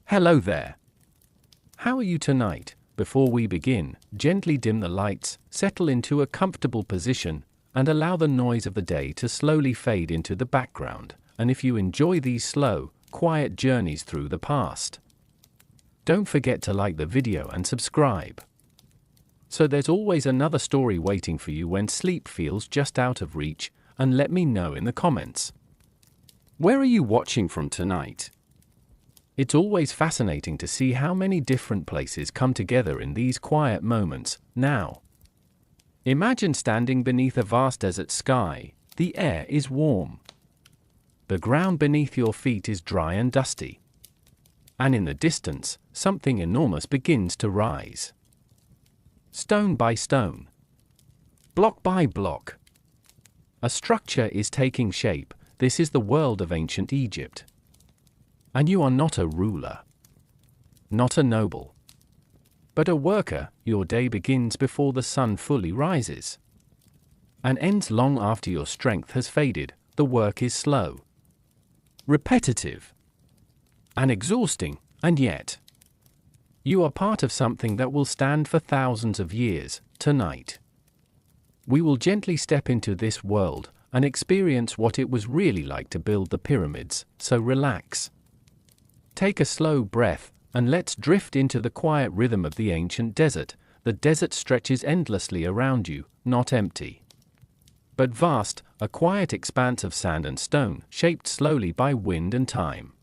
Hello there. How are you tonight? Before we begin, gently dim the lights, settle into a comfortable position, and allow the noise of the day to slowly fade into the background. And if you enjoy these slow, quiet journeys through the past, don't forget to like the video and subscribe. So there's always another story waiting for you when sleep feels just out of reach, and let me know in the comments. Where are you watching from tonight? It's always fascinating to see how many different places come together in these quiet moments. Now, imagine standing beneath a vast desert sky. The air is warm. The ground beneath your feet is dry and dusty. And in the distance, something enormous begins to rise. Stone by stone, block by block, a structure is taking shape. This is the world of ancient Egypt. And you are not a ruler, not a noble, but a worker. Your day begins before the sun fully rises, and ends long after your strength has faded. The work is slow, repetitive, and exhausting, and yet, you are part of something that will stand for thousands of years. Tonight, we will gently step into this world and experience what it was really like to build the pyramids. So relax. Take a slow breath, and let's drift into the quiet rhythm of the ancient desert. The desert stretches endlessly around you, not empty, but vast, a quiet expanse of sand and stone, shaped slowly by wind and time.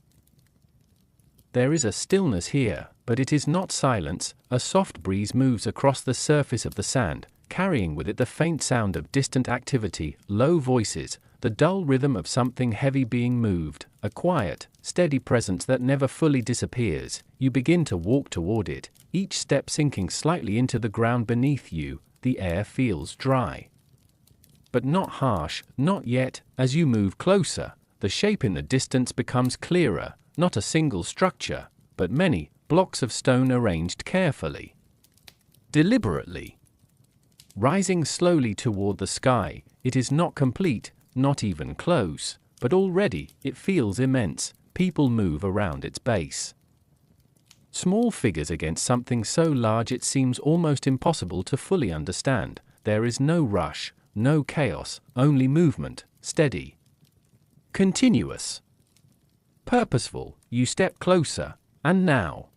There is a stillness here, but it is not silence. A soft breeze moves across the surface of the sand, carrying with it the faint sound of distant activity, low voices, the dull rhythm of something heavy being moved, a quiet, steady presence that never fully disappears. You begin to walk toward it, each step sinking slightly into the ground beneath you. The air feels dry, but not harsh, not yet. As you move closer, the shape in the distance becomes clearer, not a single structure, but many blocks of stone arranged carefully, deliberately, rising slowly toward the sky. It is not complete, not even close, but already it feels immense. People move around its base, small figures against something so large it seems almost impossible to fully understand. There is no rush, no chaos, only movement, steady, continuous, purposeful. You step closer, and now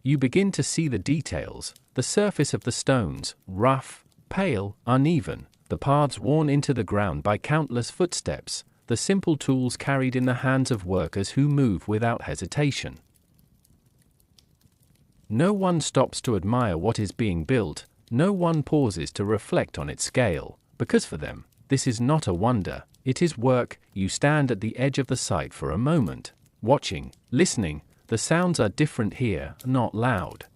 you begin to see the details. The surface of the stones, rough, pale, uneven, the paths worn into the ground by countless footsteps, the simple tools carried in the hands of workers who move without hesitation. No one stops to admire what is being built, no one pauses to reflect on its scale, because for them, this is not a wonder, it is work. You stand at the edge of the site for a moment, watching, listening. The sounds are different here, not loud,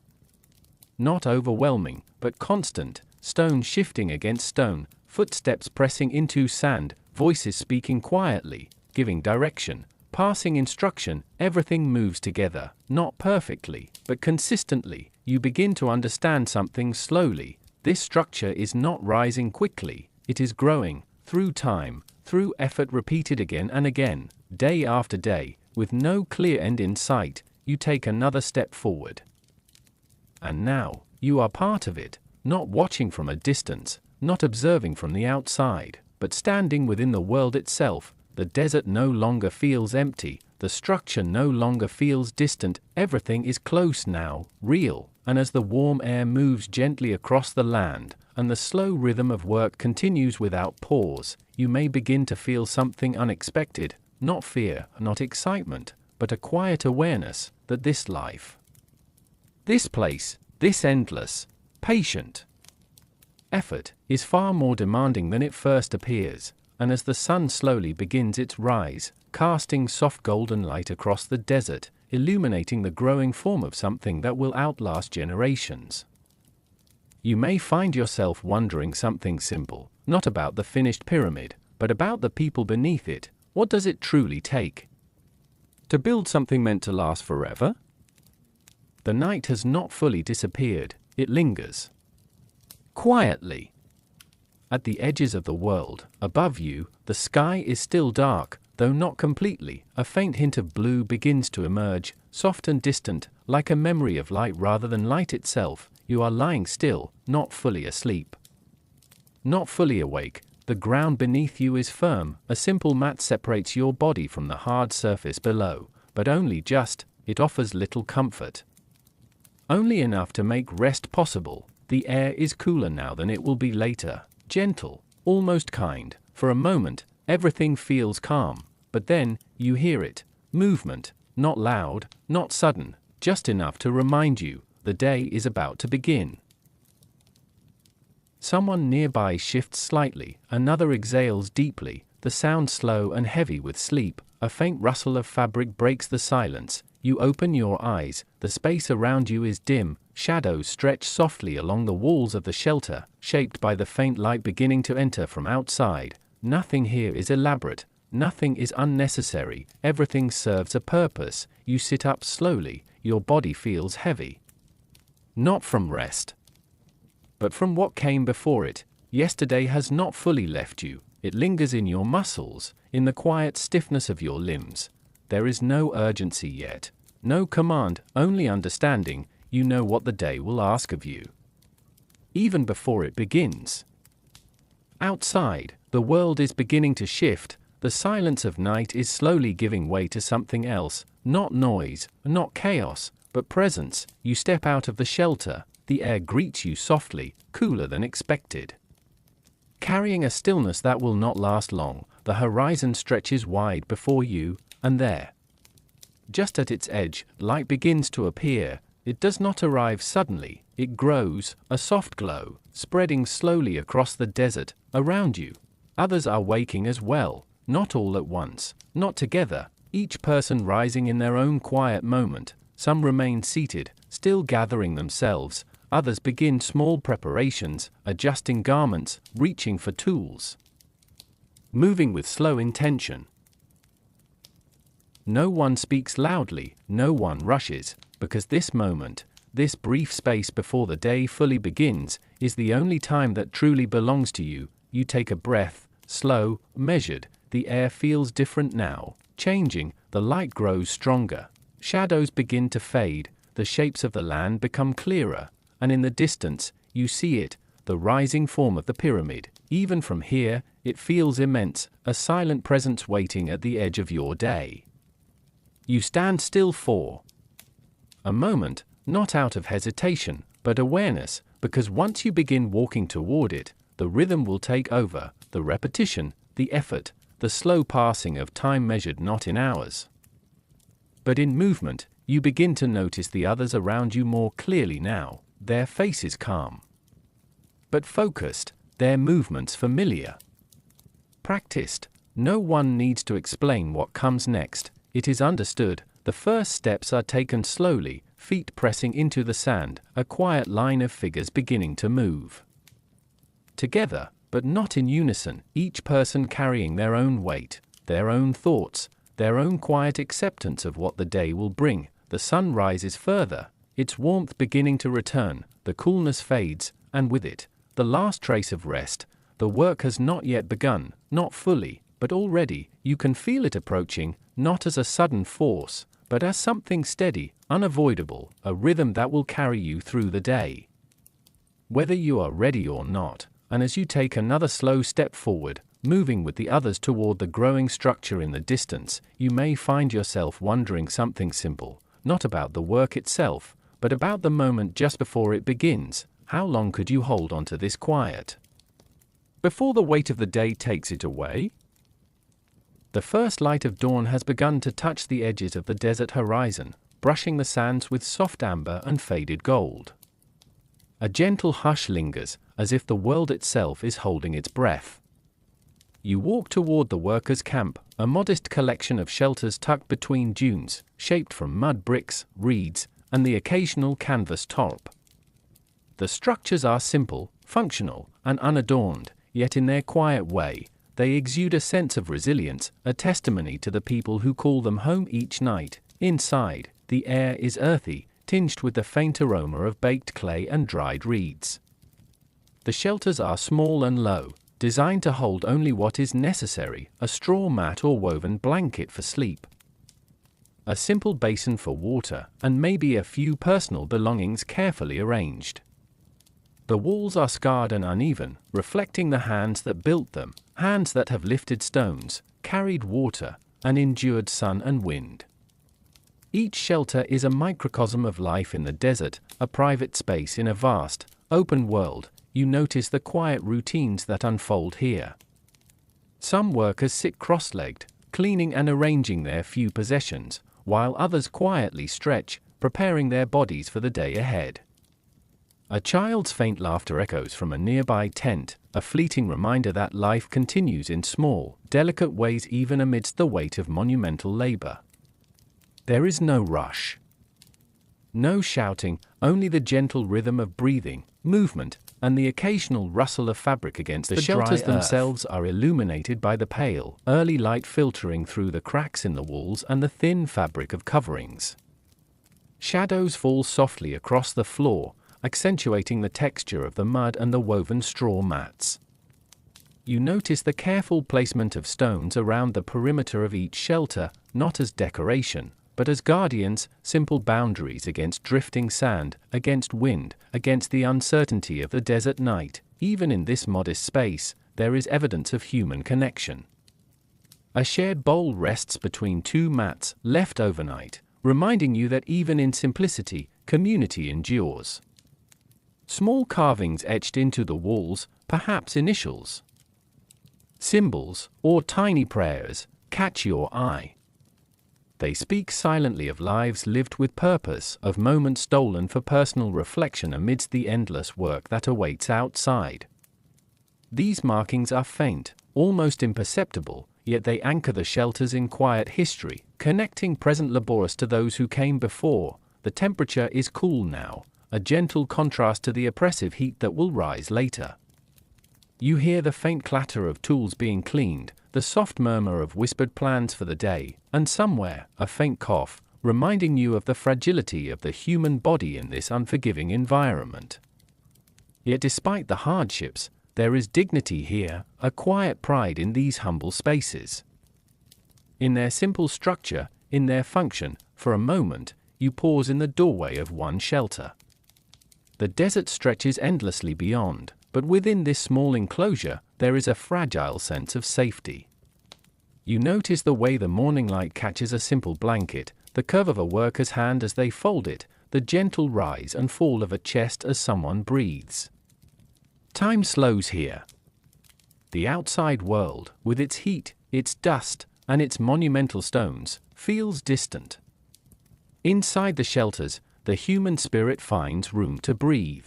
not overwhelming, but constant, stone shifting against stone, footsteps pressing into sand, voices speaking quietly, giving direction, passing instruction. Everything moves together, not perfectly, but consistently. You begin to understand something slowly. This structure is not rising quickly, it is growing, through time, through effort repeated again and again, day after day, with no clear end in sight. You take another step forward. And now, you are part of it, not watching from a distance, not observing from the outside, but standing within the world itself. The desert no longer feels empty, the structure no longer feels distant, everything is close now, real. And as the warm air moves gently across the land, and the slow rhythm of work continues without pause, you may begin to feel something unexpected, not fear, not excitement, but a quiet awareness that this life, this place, this endless, patient effort is far more demanding than it first appears. And as the sun slowly begins its rise, casting soft golden light across the desert, illuminating the growing form of something that will outlast generations, you may find yourself wondering something simple, not about the finished pyramid, but about the people beneath it. What does it truly take to build something meant to last forever? The night has not fully disappeared, it lingers quietly at the edges of the world. Above you, the sky is still dark, though not completely. A faint hint of blue begins to emerge, soft and distant, like a memory of light rather than light itself. You are lying still, not fully asleep. Not fully awake. The ground beneath you is firm. A simple mat separates your body from the hard surface below, but only just. It offers little comfort. Only enough to make rest possible. The air is cooler now than it will be later. Gentle, almost kind. For a moment, everything feels calm, but then, you hear it. Movement, not loud, not sudden, just enough to remind you, the day is about to begin. Someone nearby shifts slightly, another exhales deeply, the sound slow and heavy with sleep. A faint rustle of fabric breaks the silence. You open your eyes, the space around you is dim, shadows stretch softly along the walls of the shelter, shaped by the faint light beginning to enter from outside. Nothing here is elaborate, nothing is unnecessary, everything serves a purpose. You sit up slowly, your body feels heavy. Not from rest, but from what came before it. Yesterday has not fully left you, it lingers in your muscles, in the quiet stiffness of your limbs. There is no urgency yet, no command, only understanding. You know what the day will ask of you, even before it begins. Outside, the world is beginning to shift. The silence of night is slowly giving way to something else, not noise, not chaos, but presence. You step out of the shelter, the air greets you softly, cooler than expected, carrying a stillness that will not last long. The horizon stretches wide before you, and there, just at its edge, light begins to appear. It does not arrive suddenly, it grows, a soft glow, spreading slowly across the desert around you. Others are waking as well, not all at once, not together, each person rising in their own quiet moment. Some remain seated, still gathering themselves. Others begin small preparations, adjusting garments, reaching for tools, moving with slow intention. No one speaks loudly, no one rushes, because this moment, this brief space before the day fully begins, is the only time that truly belongs to you. You take a breath, slow, measured. The air feels different now, changing. The light grows stronger. Shadows begin to fade. The shapes of the land become clearer, and in the distance, you see it, the rising form of the pyramid. Even from here, it feels immense, a silent presence waiting at the edge of your day. You stand still for a moment, not out of hesitation, but awareness, because once you begin walking toward it, the rhythm will take over, the repetition, the effort, the slow passing of time measured not in hours, but in movement. You begin to notice the others around you more clearly now, their faces calm, but focused, their movements familiar, practiced. No one needs to explain what comes next, it is understood. The first steps are taken slowly, feet pressing into the sand, a quiet line of figures beginning to move together, but not in unison, each person carrying their own weight, their own thoughts, their own quiet acceptance of what the day will bring. The sun rises further, its warmth beginning to return, the coolness fades, and with it, the last trace of rest. The work has not yet begun, not fully, but already, you can feel it approaching, not as a sudden force, but as something steady, unavoidable, a rhythm that will carry you through the day, whether you are ready or not. And as you take another slow step forward, moving with the others toward the growing structure in the distance, you may find yourself wondering something simple, not about the work itself, but about the moment just before it begins. How long could you hold on to this quiet before the weight of the day takes it away? The first light of dawn has begun to touch the edges of the desert horizon, brushing the sands with soft amber and faded gold. A gentle hush lingers, as if the world itself is holding its breath. You walk toward the workers' camp, a modest collection of shelters tucked between dunes, shaped from mud bricks, reeds, and the occasional canvas top. The structures are simple, functional, and unadorned, yet in their quiet way, they exude a sense of resilience, a testimony to the people who call them home each night. Inside, the air is earthy, tinged with the faint aroma of baked clay and dried reeds. The shelters are small and low, designed to hold only what is necessary, a straw mat or woven blanket for sleep, a simple basin for water, and maybe a few personal belongings carefully arranged. The walls are scarred and uneven, reflecting the hands that built them, hands that have lifted stones, carried water, and endured sun and wind. Each shelter is a microcosm of life in the desert, a private space in a vast, open world. You notice the quiet routines that unfold here. Some workers sit cross-legged, cleaning and arranging their few possessions, while others quietly stretch, preparing their bodies for the day ahead. A child's faint laughter echoes from a nearby tent, a fleeting reminder that life continues in small, delicate ways even amidst the weight of monumental labor. There is no rush. No shouting, only the gentle rhythm of breathing, movement, and the occasional rustle of fabric against the dry earth. The shelters themselves are illuminated by the pale, early light filtering through the cracks in the walls and the thin fabric of coverings. Shadows fall softly across the floor, accentuating the texture of the mud and the woven straw mats. You notice the careful placement of stones around the perimeter of each shelter, not as decoration, but as guardians, simple boundaries against drifting sand, against wind, against the uncertainty of the desert night. Even in this modest space, there is evidence of human connection. A shared bowl rests between two mats, left overnight, reminding you that even in simplicity, community endures. Small carvings etched into the walls, perhaps initials, symbols, or tiny prayers, catch your eye. They speak silently of lives lived with purpose, of moments stolen for personal reflection amidst the endless work that awaits outside. These markings are faint, almost imperceptible, yet they anchor the shelters in quiet history, connecting present laborers to those who came before. The temperature is cool now, a gentle contrast to the oppressive heat that will rise later. You hear the faint clatter of tools being cleaned, the soft murmur of whispered plans for the day, and somewhere, a faint cough, reminding you of the fragility of the human body in this unforgiving environment. Yet despite the hardships, there is dignity here, a quiet pride in these humble spaces. In their simple structure, in their function, for a moment, you pause in the doorway of one shelter. The desert stretches endlessly beyond, but within this small enclosure, there is a fragile sense of safety. You notice the way the morning light catches a simple blanket, the curve of a worker's hand as they fold it, the gentle rise and fall of a chest as someone breathes. Time slows here. The outside world, with its heat, its dust, and its monumental stones, feels distant. Inside the shelters, the human spirit finds room to breathe.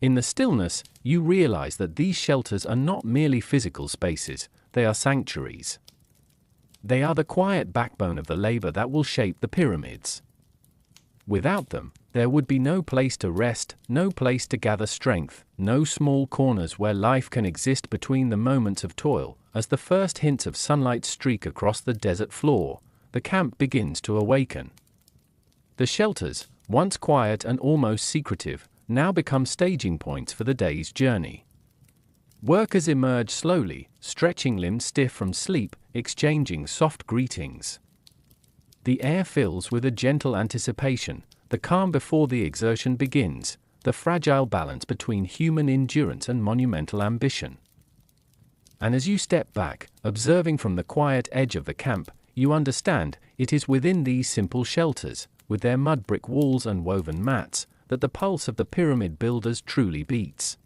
In the stillness, you realize that these shelters are not merely physical spaces, they are sanctuaries. They are the quiet backbone of the labor that will shape the pyramids. Without them, there would be no place to rest, no place to gather strength, no small corners where life can exist between the moments of toil. As the first hints of sunlight streak across the desert floor, the camp begins to awaken. The shelters, once quiet and almost secretive, now become staging points for the day's journey. Workers emerge slowly, stretching limbs stiff from sleep, exchanging soft greetings. The air fills with a gentle anticipation, the calm before the exertion begins, the fragile balance between human endurance and monumental ambition. And as you step back, observing from the quiet edge of the camp, you understand it is within these simple shelters, with their mud brick walls and woven mats, that the pulse of the pyramid builders truly beats.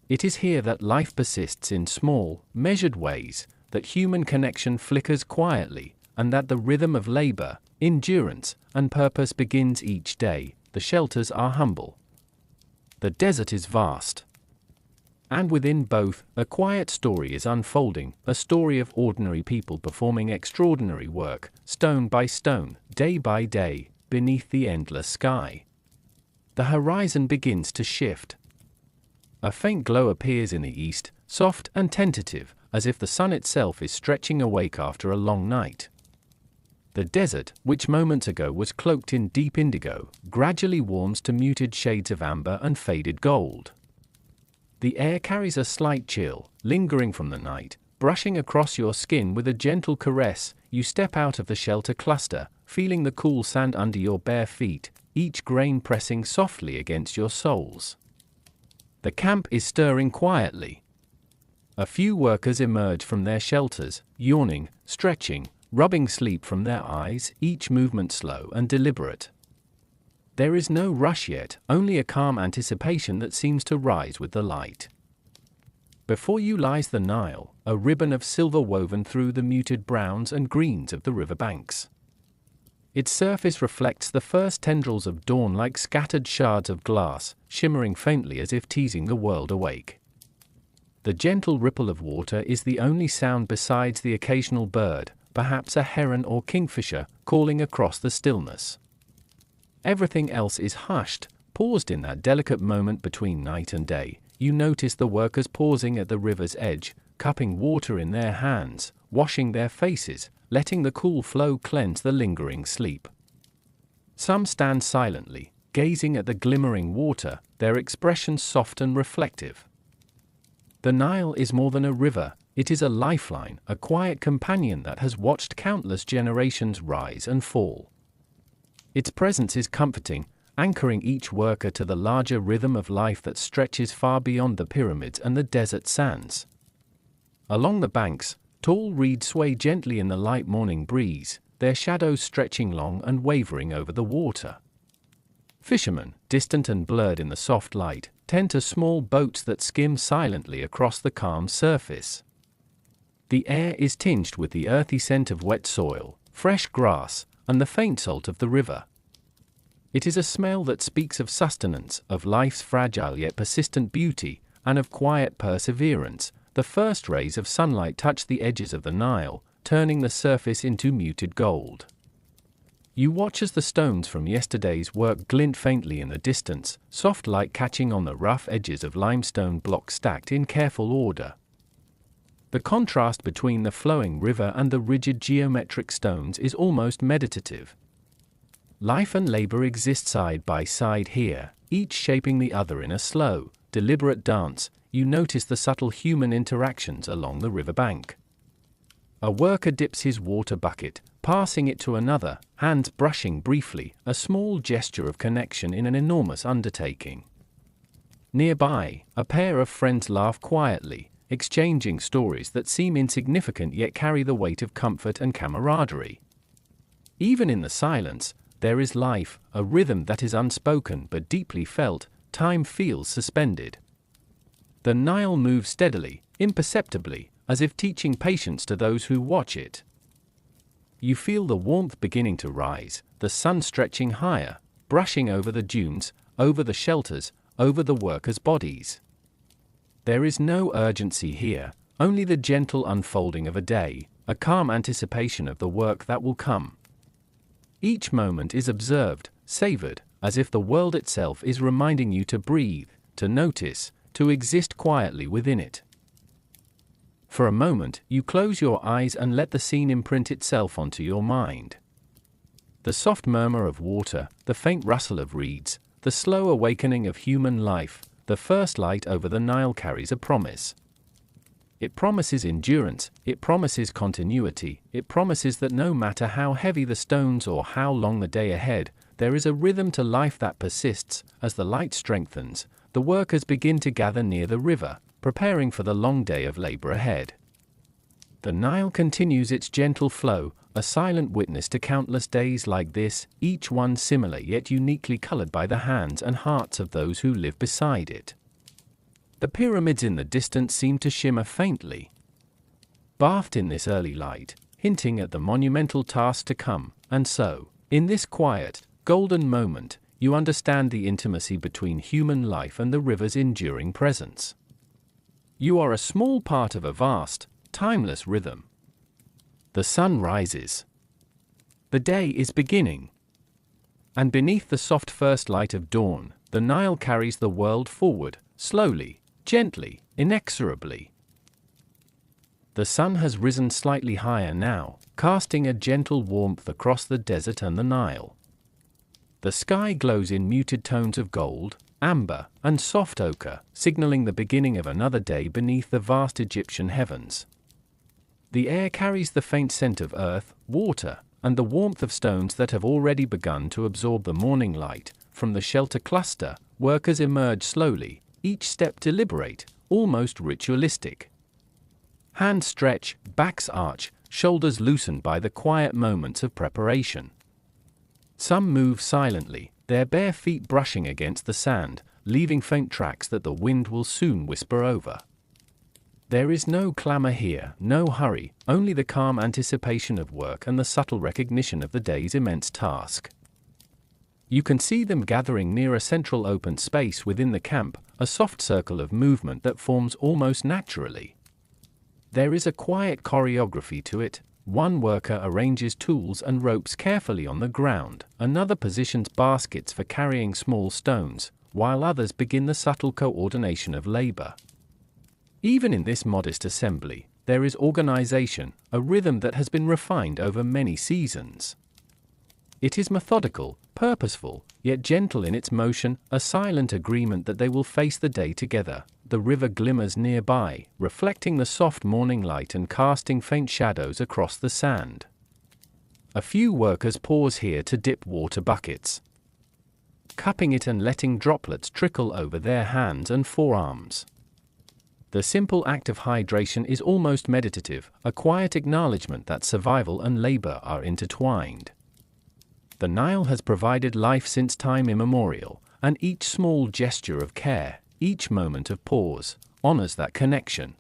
It is here that life persists in small, measured ways, that human connection flickers quietly, and that the rhythm of labor, endurance, and purpose begins each day. The shelters are humble. The desert is vast. And within both, a quiet story is unfolding, a story of ordinary people performing extraordinary work, stone by stone, day by day, beneath the endless sky. The horizon begins to shift. A faint glow appears in the east, soft and tentative, as if the sun itself is stretching awake after a long night. The desert, which moments ago was cloaked in deep indigo, gradually warms to muted shades of amber and faded gold. The air carries a slight chill, lingering from the night, brushing across your skin with a gentle caress. You step out of the shelter cluster, feeling the cool sand under your bare feet, each grain pressing softly against your soles. The camp is stirring quietly. A few workers emerge from their shelters, yawning, stretching, rubbing sleep from their eyes, each movement slow and deliberate. There is no rush yet, only a calm anticipation that seems to rise with the light. Before you lies the Nile, a ribbon of silver woven through the muted browns and greens of the riverbanks. Its surface reflects the first tendrils of dawn like scattered shards of glass, shimmering faintly as if teasing the world awake. The gentle ripple of water is the only sound besides the occasional bird, perhaps a heron or kingfisher, calling across the stillness. Everything else is hushed, paused in that delicate moment between night and day. You notice the workers pausing at the river's edge, cupping water in their hands, washing their faces, letting the cool flow cleanse the lingering sleep. Some stand silently, gazing at the glimmering water, their expressions soft and reflective. The Nile is more than a river, it is a lifeline, a quiet companion that has watched countless generations rise and fall. Its presence is comforting, anchoring each worker to the larger rhythm of life that stretches far beyond the pyramids and the desert sands. Along the banks, tall reeds sway gently in the light morning breeze, their shadows stretching long and wavering over the water. Fishermen, distant and blurred in the soft light, tend to small boats that skim silently across the calm surface. The air is tinged with the earthy scent of wet soil, fresh grass, and the faint salt of the river. It is a smell that speaks of sustenance, of life's fragile yet persistent beauty, and of quiet perseverance. The first rays of sunlight touch the edges of the Nile, turning the surface into muted gold. You watch as the stones from yesterday's work glint faintly in the distance, soft light catching on the rough edges of limestone blocks stacked in careful order. The contrast between the flowing river and the rigid geometric stones is almost meditative. Life and labor exist side by side here, each shaping the other in a slow, deliberate dance. You notice the subtle human interactions along the riverbank. A worker dips his water bucket, passing it to another, hands brushing briefly, a small gesture of connection in an enormous undertaking. Nearby, a pair of friends laugh quietly, exchanging stories that seem insignificant yet carry the weight of comfort and camaraderie. Even in the silence, there is life, a rhythm that is unspoken but deeply felt. Time feels suspended. The Nile moves steadily, imperceptibly, as if teaching patience to those who watch it. You feel the warmth beginning to rise, the sun stretching higher, brushing over the dunes, over the shelters, over the workers' bodies. There is no urgency here, only the gentle unfolding of a day, a calm anticipation of the work that will come. Each moment is observed, savored, as if the world itself is reminding you to breathe, to notice, to exist quietly within it. For a moment, you close your eyes and let the scene imprint itself onto your mind. The soft murmur of water, the faint rustle of reeds, the slow awakening of human life, the first light over the Nile carries a promise. It promises endurance, it promises continuity, it promises that no matter how heavy the stones or how long the day ahead, there is a rhythm to life that persists. As the light strengthens, the workers begin to gather near the river, preparing for the long day of labor ahead. The Nile continues its gentle flow, a silent witness to countless days like this, each one similar yet uniquely colored by the hands and hearts of those who live beside it. The pyramids in the distance seem to shimmer faintly, bathed in this early light, hinting at the monumental task to come, and so, in this quiet, golden moment, you understand the intimacy between human life and the river's enduring presence. You are a small part of a vast, timeless rhythm. The sun rises. The day is beginning. And beneath the soft first light of dawn, the Nile carries the world forward, slowly, gently, inexorably. The sun has risen slightly higher now, casting a gentle warmth across the desert and the Nile. The sky glows in muted tones of gold, amber, and soft ochre, signaling the beginning of another day beneath the vast Egyptian heavens. The air carries the faint scent of earth, water, and the warmth of stones that have already begun to absorb the morning light. From the shelter cluster, workers emerge slowly, each step deliberate, almost ritualistic. Hands stretch, backs arch, shoulders loosened by the quiet moments of preparation. Some move silently, their bare feet brushing against the sand, leaving faint tracks that the wind will soon whisper over. There is no clamor here, no hurry, only the calm anticipation of work and the subtle recognition of the day's immense task. You can see them gathering near a central open space within the camp, a soft circle of movement that forms almost naturally. There is a quiet choreography to it. One worker arranges tools and ropes carefully on the ground, another positions baskets for carrying small stones, while others begin the subtle coordination of labor. Even in this modest assembly, there is organization, a rhythm that has been refined over many seasons. It is methodical, purposeful, yet gentle in its motion, a silent agreement that they will face the day together. The river glimmers nearby, reflecting the soft morning light and casting faint shadows across the sand. A few workers pause here to dip water buckets, cupping it and letting droplets trickle over their hands and forearms. The simple act of hydration is almost meditative, a quiet acknowledgement that survival and labor are intertwined. The Nile has provided life since time immemorial, and each small gesture of care, each moment of pause, honors that connection.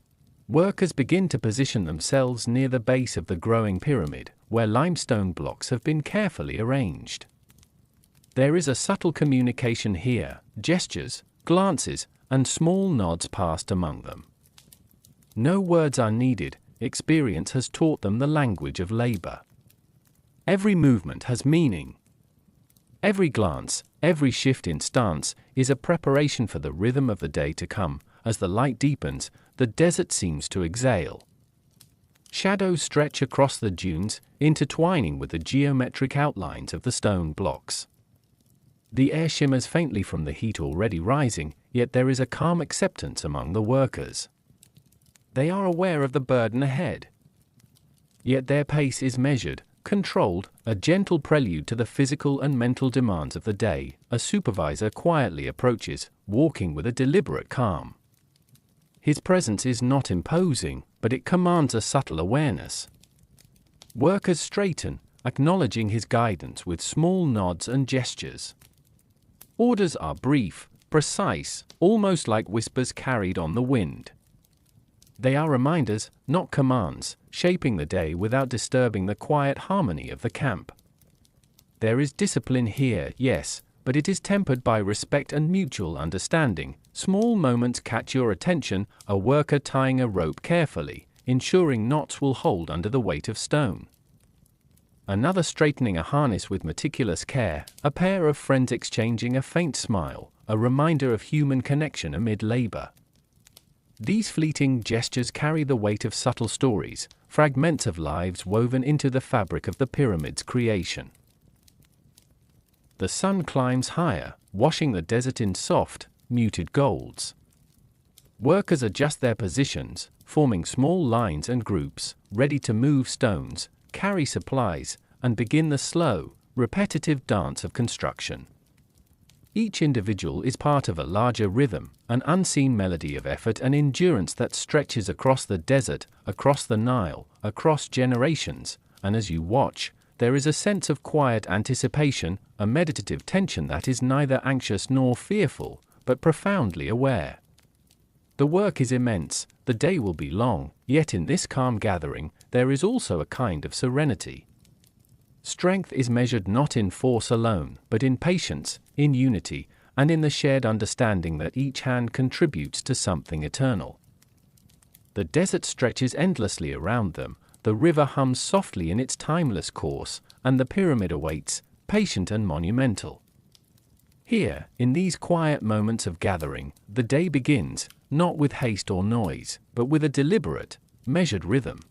Workers begin to position themselves near the base of the growing pyramid, where limestone blocks have been carefully arranged. There is a subtle communication here, gestures, glances, and small nods passed among them. No words are needed, experience has taught them the language of labor. Every movement has meaning. Every glance, every shift in stance, is a preparation for the rhythm of the day to come. As the light deepens, the desert seems to exhale. Shadows stretch across the dunes, intertwining with the geometric outlines of the stone blocks. The air shimmers faintly from the heat already rising, yet there is a calm acceptance among the workers. They are aware of the burden ahead. Yet their pace is measured, controlled, a gentle prelude to the physical and mental demands of the day. A supervisor quietly approaches, walking with a deliberate calm. His presence is not imposing, but it commands a subtle awareness. Workers straighten, acknowledging his guidance with small nods and gestures. Orders are brief, precise, almost like whispers carried on the wind. They are reminders, not commands, shaping the day without disturbing the quiet harmony of the camp. There is discipline here, yes, but it is tempered by respect and mutual understanding. Small moments catch your attention, a worker tying a rope carefully, ensuring knots will hold under the weight of stone. Another straightening a harness with meticulous care, a pair of friends exchanging a faint smile, a reminder of human connection amid labor. These fleeting gestures carry the weight of subtle stories, fragments of lives woven into the fabric of the pyramid's creation. The sun climbs higher, washing the desert in soft, muted golds. Workers adjust their positions, forming small lines and groups, ready to move stones, carry supplies, and begin the slow, repetitive dance of construction. Each individual is part of a larger rhythm, an unseen melody of effort and endurance that stretches across the desert, across the Nile, across generations, and as you watch, there is a sense of quiet anticipation, a meditative tension that is neither anxious nor fearful, but profoundly aware. The work is immense, the day will be long, yet in this calm gathering, there is also a kind of serenity. Strength is measured not in force alone, but in patience, in unity, and in the shared understanding that each hand contributes to something eternal. The desert stretches endlessly around them, the river hums softly in its timeless course, and the pyramid awaits, patient and monumental. Here, in these quiet moments of gathering, the day begins, not with haste or noise, but with a deliberate, measured rhythm.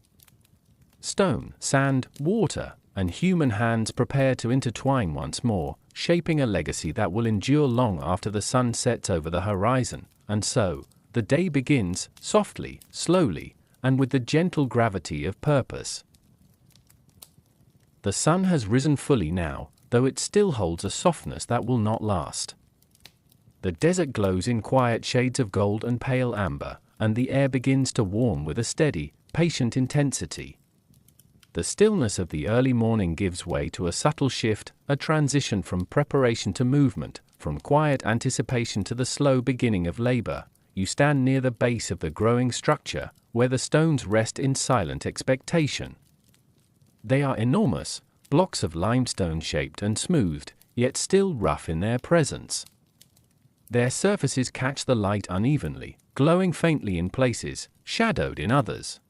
Stone, sand, water, and human hands prepare to intertwine once more, shaping a legacy that will endure long after the sun sets over the horizon. And so, the day begins, softly, slowly, and with the gentle gravity of purpose. The sun has risen fully now, though it still holds a softness that will not last. The desert glows in quiet shades of gold and pale amber, and the air begins to warm with a steady, patient intensity. The stillness of the early morning gives way to a subtle shift, a transition from preparation to movement, from quiet anticipation to the slow beginning of labor. You stand near the base of the growing structure, where the stones rest in silent expectation. They are enormous, blocks of limestone shaped and smoothed, yet still rough in their presence. Their surfaces catch the light unevenly, glowing faintly in places, shadowed in others.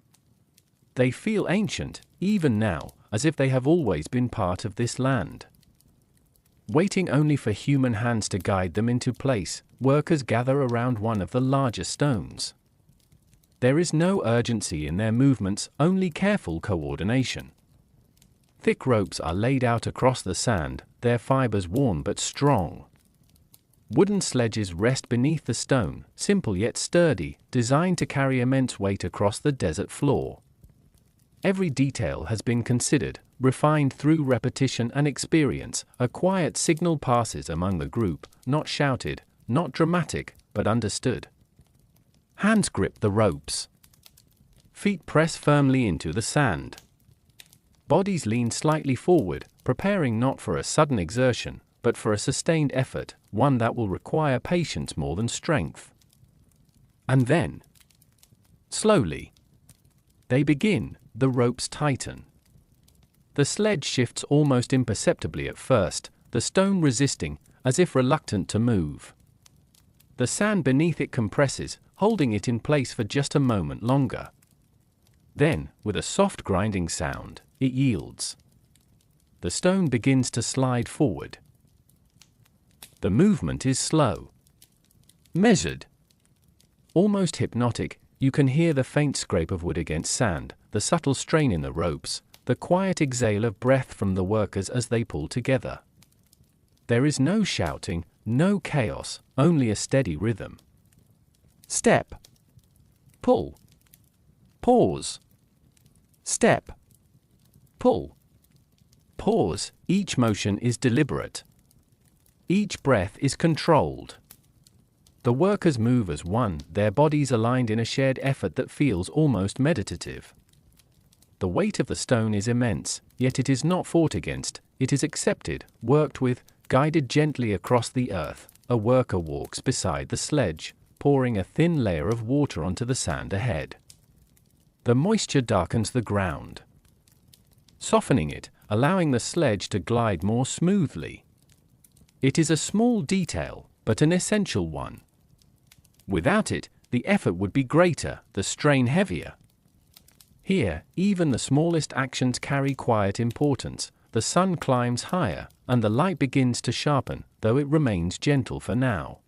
They feel ancient, even now, as if they have always been part of this land. Waiting only for human hands to guide them into place, workers gather around one of the larger stones. There is no urgency in their movements, only careful coordination. Thick ropes are laid out across the sand, their fibers worn but strong. Wooden sledges rest beneath the stone, simple yet sturdy, designed to carry immense weight across the desert floor. Every detail has been considered, refined through repetition and experience. A quiet signal passes among the group, not shouted, not dramatic, but understood. Hands grip the ropes. Feet press firmly into the sand. Bodies lean slightly forward, preparing not for a sudden exertion, but for a sustained effort, one that will require patience more than strength. And then, slowly, they begin. The ropes tighten. The sledge shifts almost imperceptibly at first, the stone resisting, as if reluctant to move. The sand beneath it compresses, holding it in place for just a moment longer. Then, with a soft grinding sound, it yields. The stone begins to slide forward. The movement is slow, measured, almost hypnotic. You can hear the faint scrape of wood against sand, the subtle strain in the ropes, the quiet exhale of breath from the workers as they pull together. There is no shouting, no chaos, only a steady rhythm. Step. Pull. Pause. Step. Pull. Pause. Each motion is deliberate. Each breath is controlled. The workers move as one, their bodies aligned in a shared effort that feels almost meditative. The weight of the stone is immense, yet it is not fought against, it is accepted, worked with, guided gently across the earth. A worker walks beside the sledge, pouring a thin layer of water onto the sand ahead. The moisture darkens the ground, softening it, allowing the sledge to glide more smoothly. It is a small detail, but an essential one. Without it, the effort would be greater, the strain heavier. Here, even the smallest actions carry quiet importance. The sun climbs higher, and the light begins to sharpen, though it remains gentle for now.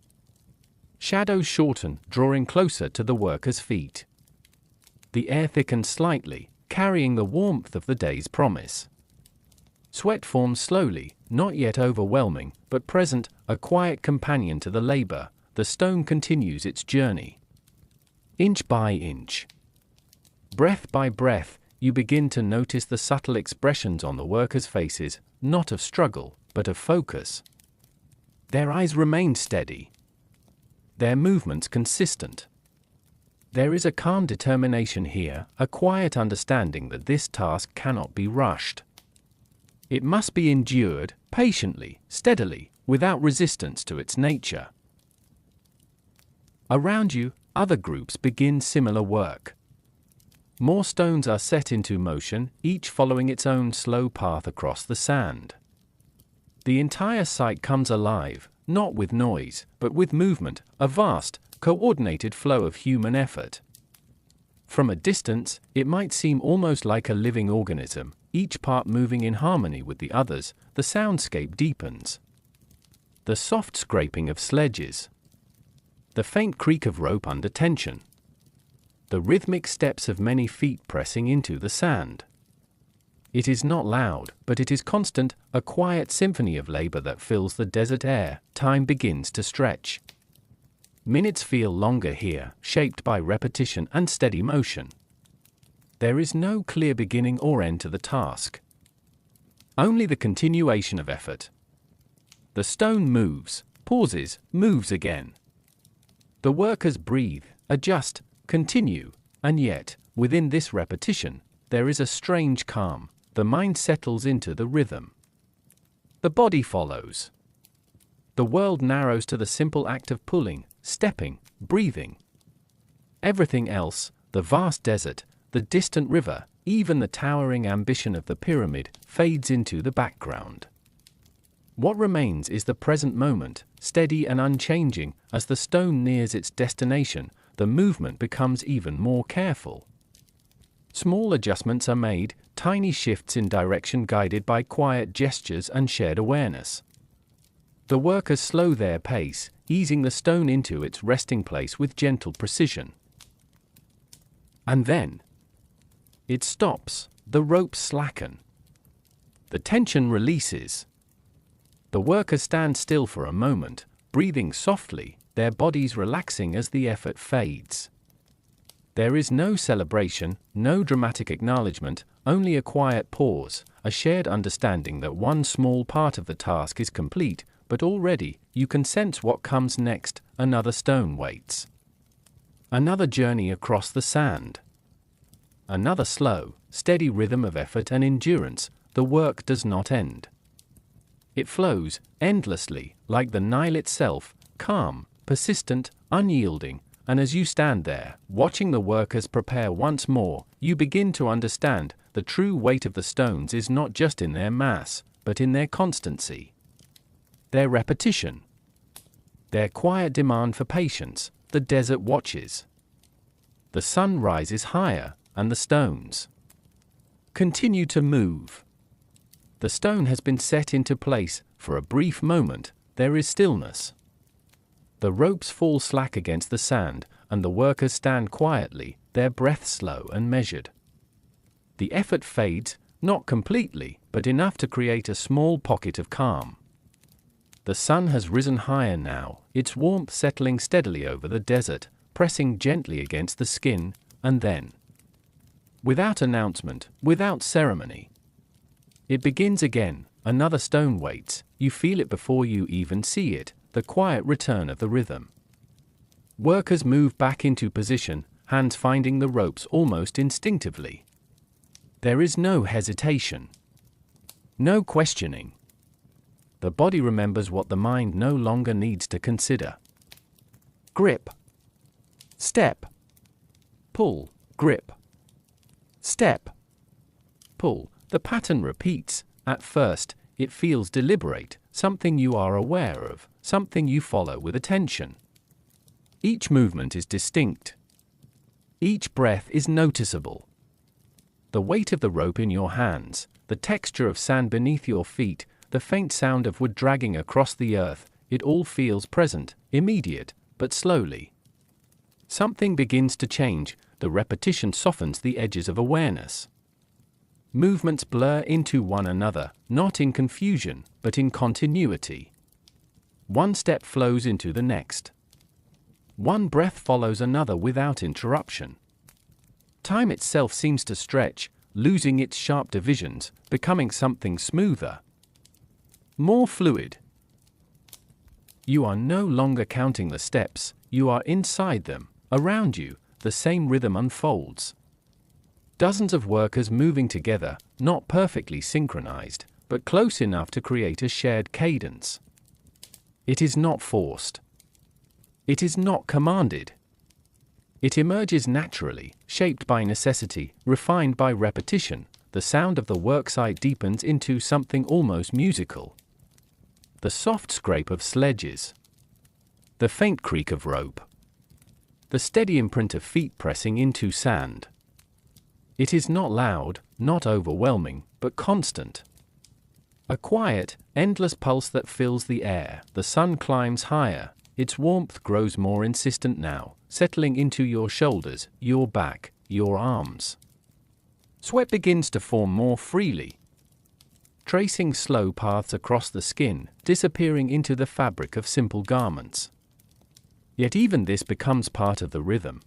Shadows shorten, drawing closer to the workers' feet. The air thickens slightly, carrying the warmth of the day's promise. Sweat forms slowly, not yet overwhelming, but present, a quiet companion to the labor. The stone continues its journey. Inch by inch, breath by breath, you begin to notice the subtle expressions on the workers' faces, not of struggle, but of focus. Their eyes remain steady, their movements consistent. There is a calm determination here, a quiet understanding that this task cannot be rushed. It must be endured, patiently, steadily, without resistance to its nature. Around you, other groups begin similar work. More stones are set into motion, each following its own slow path across the sand. The entire site comes alive, not with noise, but with movement, a vast, coordinated flow of human effort. From a distance, it might seem almost like a living organism, each part moving in harmony with the others. The soundscape deepens. The soft scraping of sledges, the faint creak of rope under tension, the rhythmic steps of many feet pressing into the sand. It is not loud, but it is constant, a quiet symphony of labor that fills the desert air. Time begins to stretch. Minutes feel longer here, shaped by repetition and steady motion. There is no clear beginning or end to the task. Only the continuation of effort. The stone moves, pauses, moves again. The workers breathe, adjust, continue, and yet, within this repetition, there is a strange calm. The mind settles into the rhythm. The body follows. The world narrows to the simple act of pulling, stepping, breathing. Everything else, the vast desert, the distant river, even the towering ambition of the pyramid, fades into the background. What remains is the present moment, steady and unchanging. As the stone nears its destination, the movement becomes even more careful. Small adjustments are made, tiny shifts in direction guided by quiet gestures and shared awareness. The workers slow their pace, easing the stone into its resting place with gentle precision. And then it stops, the ropes slacken. The tension releases. The workers stand still for a moment, breathing softly, their bodies relaxing as the effort fades. There is no celebration, no dramatic acknowledgement, only a quiet pause, a shared understanding that one small part of the task is complete, but already, you can sense what comes next. Another stone waits. Another journey across the sand. Another slow, steady rhythm of effort and endurance. The work does not end. It flows, endlessly, like the Nile itself, calm, persistent, unyielding. And as you stand there, watching the workers prepare once more, you begin to understand the true weight of the stones is not just in their mass, but in their constancy. Their repetition. Their quiet demand for patience. The desert watches. The sun rises higher, and the stones continue to move. The stone has been set into place. For a brief moment, there is stillness. The ropes fall slack against the sand, and the workers stand quietly, their breath slow and measured. The effort fades, not completely, but enough to create a small pocket of calm. The sun has risen higher now, its warmth settling steadily over the desert, pressing gently against the skin, and then, without announcement, without ceremony, it begins again. Another stone waits. You feel it before you even see it. The quiet return of the rhythm. Workers move back into position, hands finding the ropes almost instinctively. There is no hesitation. No questioning. The body remembers what the mind no longer needs to consider. Grip. Step. Pull. Grip. Step. Pull. The pattern repeats. At first, it feels deliberate, something you are aware of, something you follow with attention. Each movement is distinct. Each breath is noticeable. The weight of the rope in your hands, the texture of sand beneath your feet, the faint sound of wood dragging across the earth, it all feels present, immediate, but slowly. Something begins to change. The repetition softens the edges of awareness. Movements blur into one another, not in confusion, but in continuity. One step flows into the next. One breath follows another without interruption. Time itself seems to stretch, losing its sharp divisions, becoming something smoother, more fluid. You are no longer counting the steps, you are inside them. Around you, the same rhythm unfolds. Dozens of workers moving together, not perfectly synchronized, but close enough to create a shared cadence. It is not forced. It is not commanded. It emerges naturally, shaped by necessity, refined by repetition. The sound of the worksite deepens into something almost musical. The soft scrape of sledges. The faint creak of rope. The steady imprint of feet pressing into sand. It is not loud, not overwhelming, but constant. A quiet, endless pulse that fills the air. The sun climbs higher. Its warmth grows more insistent now, settling into your shoulders, your back, your arms. Sweat begins to form more freely, tracing slow paths across the skin, disappearing into the fabric of simple garments. Yet even this becomes part of the rhythm.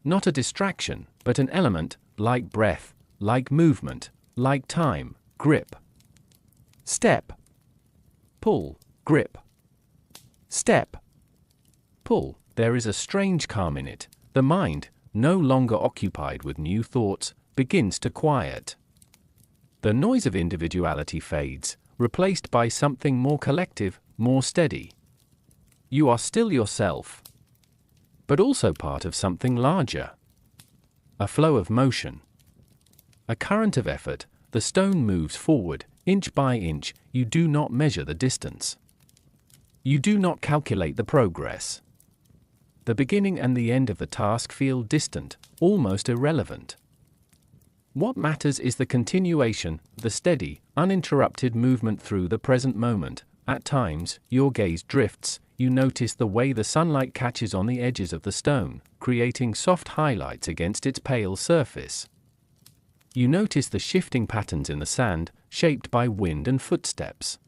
Not a distraction, but an element, like breath, like movement, like time, grip. Step. Pull, grip. Step. Pull. There is a strange calm in it. The mind, no longer occupied with new thoughts, begins to quiet. The noise of individuality fades, replaced by something more collective, more steady. You are still yourself, but also part of something larger. A flow of motion. A current of effort. The stone moves forward, inch by inch. You do not measure the distance. You do not calculate the progress. The beginning and the end of the task feel distant, almost irrelevant. What matters is the continuation, the steady, uninterrupted movement through the present moment. At times, your gaze drifts. You notice the way the sunlight catches on the edges of the stone, creating soft highlights against its pale surface. You notice the shifting patterns in the sand, shaped by wind and footsteps.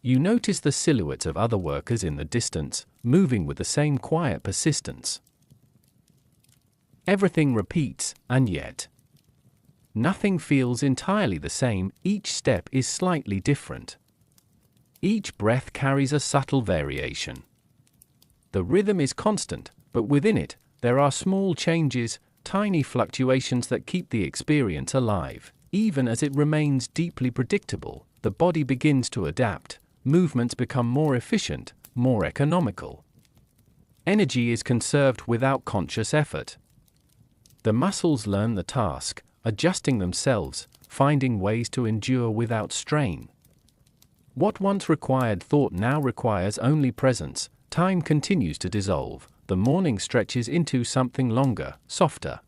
You notice the silhouettes of other workers in the distance, moving with the same quiet persistence. Everything repeats, and yet nothing feels entirely the same. Each step is slightly different. Each breath carries a subtle variation. The rhythm is constant, but within it, there are small changes, tiny fluctuations that keep the experience alive. Even as it remains deeply predictable, the body begins to adapt. Movements become more efficient, more economical. Energy is conserved without conscious effort. The muscles learn the task, adjusting themselves, finding ways to endure without strain. What once required thought now requires only presence. Time continues to dissolve. The morning stretches into something longer, softer.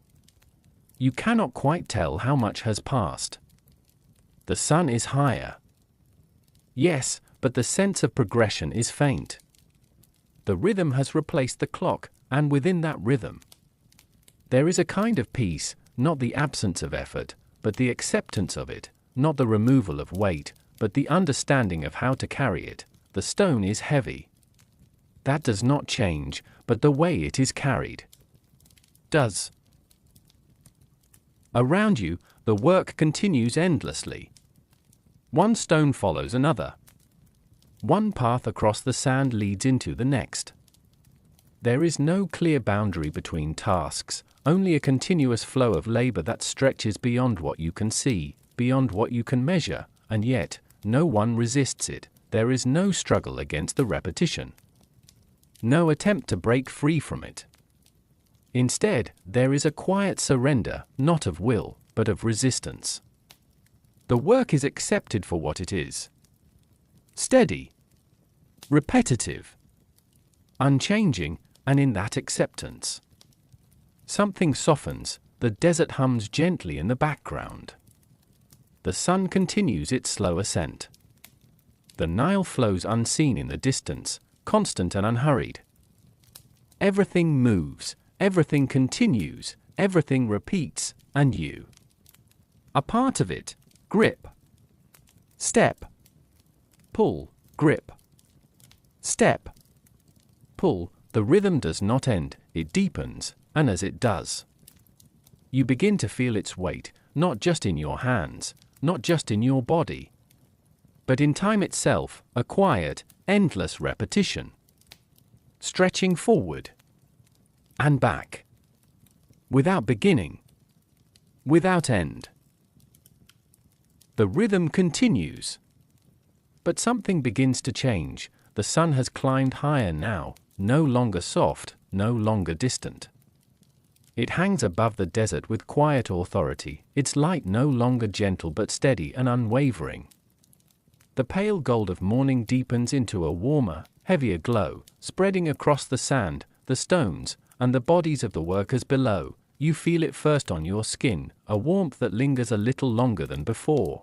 You cannot quite tell how much has passed. The sun is higher. Yes, but the sense of progression is faint. The rhythm has replaced the clock, and within that rhythm, there is a kind of peace, not the absence of effort, but the acceptance of it, not the removal of weight, but the understanding of how to carry it. The stone is heavy. That does not change, but the way it is carried does. Around you, the work continues endlessly. One stone follows another. One path across the sand leads into the next. There is no clear boundary between tasks, only a continuous flow of labor that stretches beyond what you can see, beyond what you can measure, and yet, no one resists it. There is no struggle against the repetition. No attempt to break free from it. Instead, there is a quiet surrender, not of will, but of resistance. The work is accepted for what it is. Steady, repetitive, unchanging, and in that acceptance, something softens. The desert hums gently in the background. The sun continues its slow ascent. The Nile flows unseen in the distance, constant and unhurried. Everything moves, everything continues, everything repeats, and you, a part of it. Grip. Step. Pull, grip. Step. Pull. The rhythm does not end, it deepens, and as it does, you begin to feel its weight, not just in your hands, not just in your body, but in time itself, a quiet, endless repetition. Stretching forward and back, without beginning, without end. The rhythm continues. But something begins to change. The sun has climbed higher now, no longer soft, no longer distant. It hangs above the desert with quiet authority, its light no longer gentle but steady and unwavering. The pale gold of morning deepens into a warmer, heavier glow, spreading across the sand, the stones, and the bodies of the workers below. You feel it first on your skin, a warmth that lingers a little longer than before.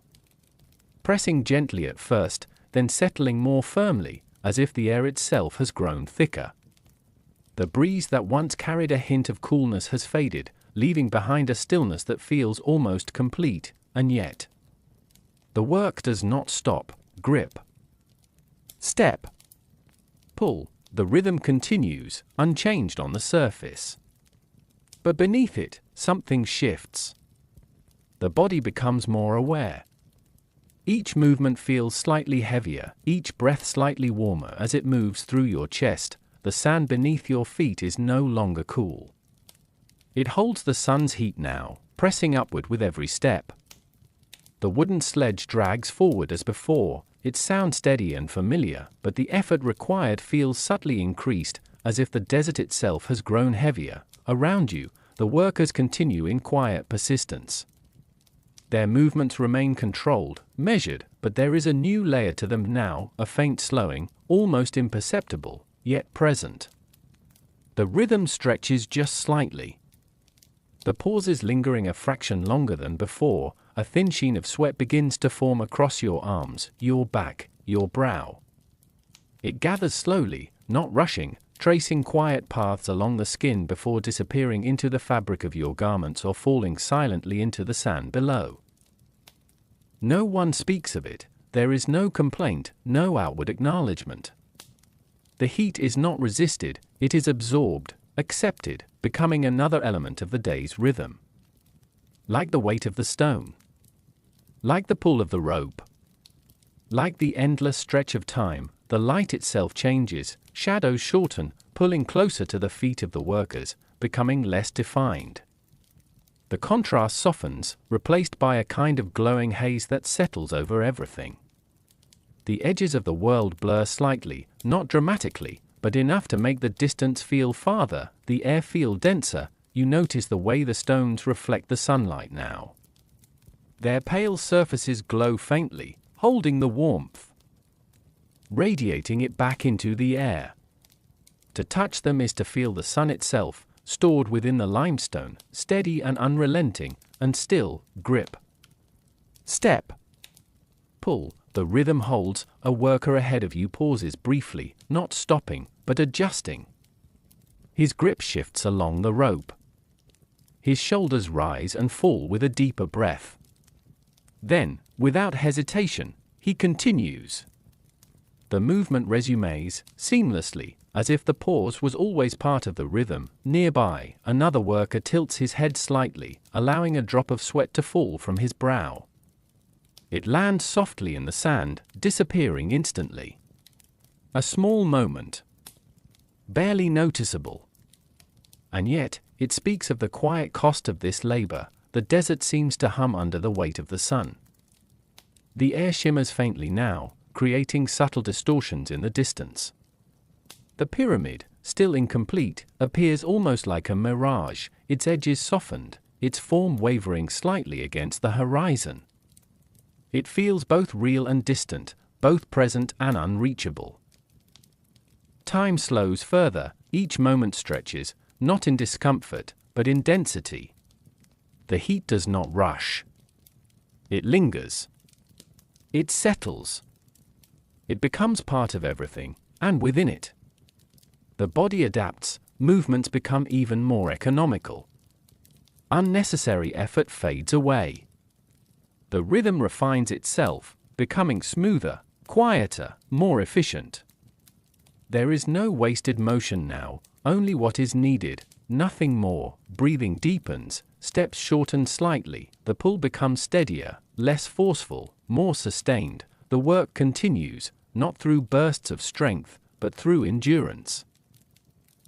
Pressing gently at first, then settling more firmly, as if the air itself has grown thicker. The breeze that once carried a hint of coolness has faded, leaving behind a stillness that feels almost complete, and yet the work does not stop. Grip. Step. Pull. The rhythm continues, unchanged on the surface. But beneath it, something shifts. The body becomes more aware. Each movement feels slightly heavier, each breath slightly warmer as it moves through your chest. The sand beneath your feet is no longer cool. It holds the sun's heat now, pressing upward with every step. The wooden sledge drags forward as before. It sounds steady and familiar, but the effort required feels subtly increased, as if the desert itself has grown heavier. Around you, the workers continue in quiet persistence. Their movements remain controlled, measured, but there is a new layer to them now, a faint slowing, almost imperceptible, yet present. The rhythm stretches just slightly. The pauses lingering a fraction longer than before. A thin sheen of sweat begins to form across your arms, your back, your brow. It gathers slowly, not rushing, tracing quiet paths along the skin before disappearing into the fabric of your garments or falling silently into the sand below. No one speaks of it. There is no complaint, no outward acknowledgement. The heat is not resisted, it is absorbed, accepted, becoming another element of the day's rhythm. Like the weight of the stone. Like the pull of the rope. Like the endless stretch of time, the light itself changes, shadows shorten, pulling closer to the feet of the workers, becoming less defined. The contrast softens, replaced by a kind of glowing haze that settles over everything. The edges of the world blur slightly, not dramatically, but enough to make the distance feel farther, the air feel denser. You notice the way the stones reflect the sunlight now. Their pale surfaces glow faintly, holding the warmth, radiating it back into the air. To touch them is to feel the sun itself, stored within the limestone, steady and unrelenting, and still. Grip. Step. Pull. The rhythm holds. A worker ahead of you pauses briefly, not stopping, but adjusting. His grip shifts along the rope. His shoulders rise and fall with a deeper breath. Then, without hesitation, he continues. The movement resumes, seamlessly, as if the pause was always part of the rhythm. Nearby, another worker tilts his head slightly, allowing a drop of sweat to fall from his brow. It lands softly in the sand, disappearing instantly. A small moment. Barely noticeable. And yet, it speaks of the quiet cost of this labor. The desert seems to hum under the weight of the sun. The air shimmers faintly now, creating subtle distortions in the distance. The pyramid, still incomplete, appears almost like a mirage, its edges softened, its form wavering slightly against the horizon. It feels both real and distant, both present and unreachable. Time slows further, each moment stretches, not in discomfort, but in density. The heat does not rush. It lingers. It settles. It becomes part of everything, and within it. The body adapts, movements become even more economical. Unnecessary effort fades away. The rhythm refines itself, becoming smoother, quieter, more efficient. There is no wasted motion now, only what is needed, nothing more. Breathing deepens, steps shorten slightly, the pull becomes steadier, less forceful, more sustained. The work continues, not through bursts of strength, but through endurance.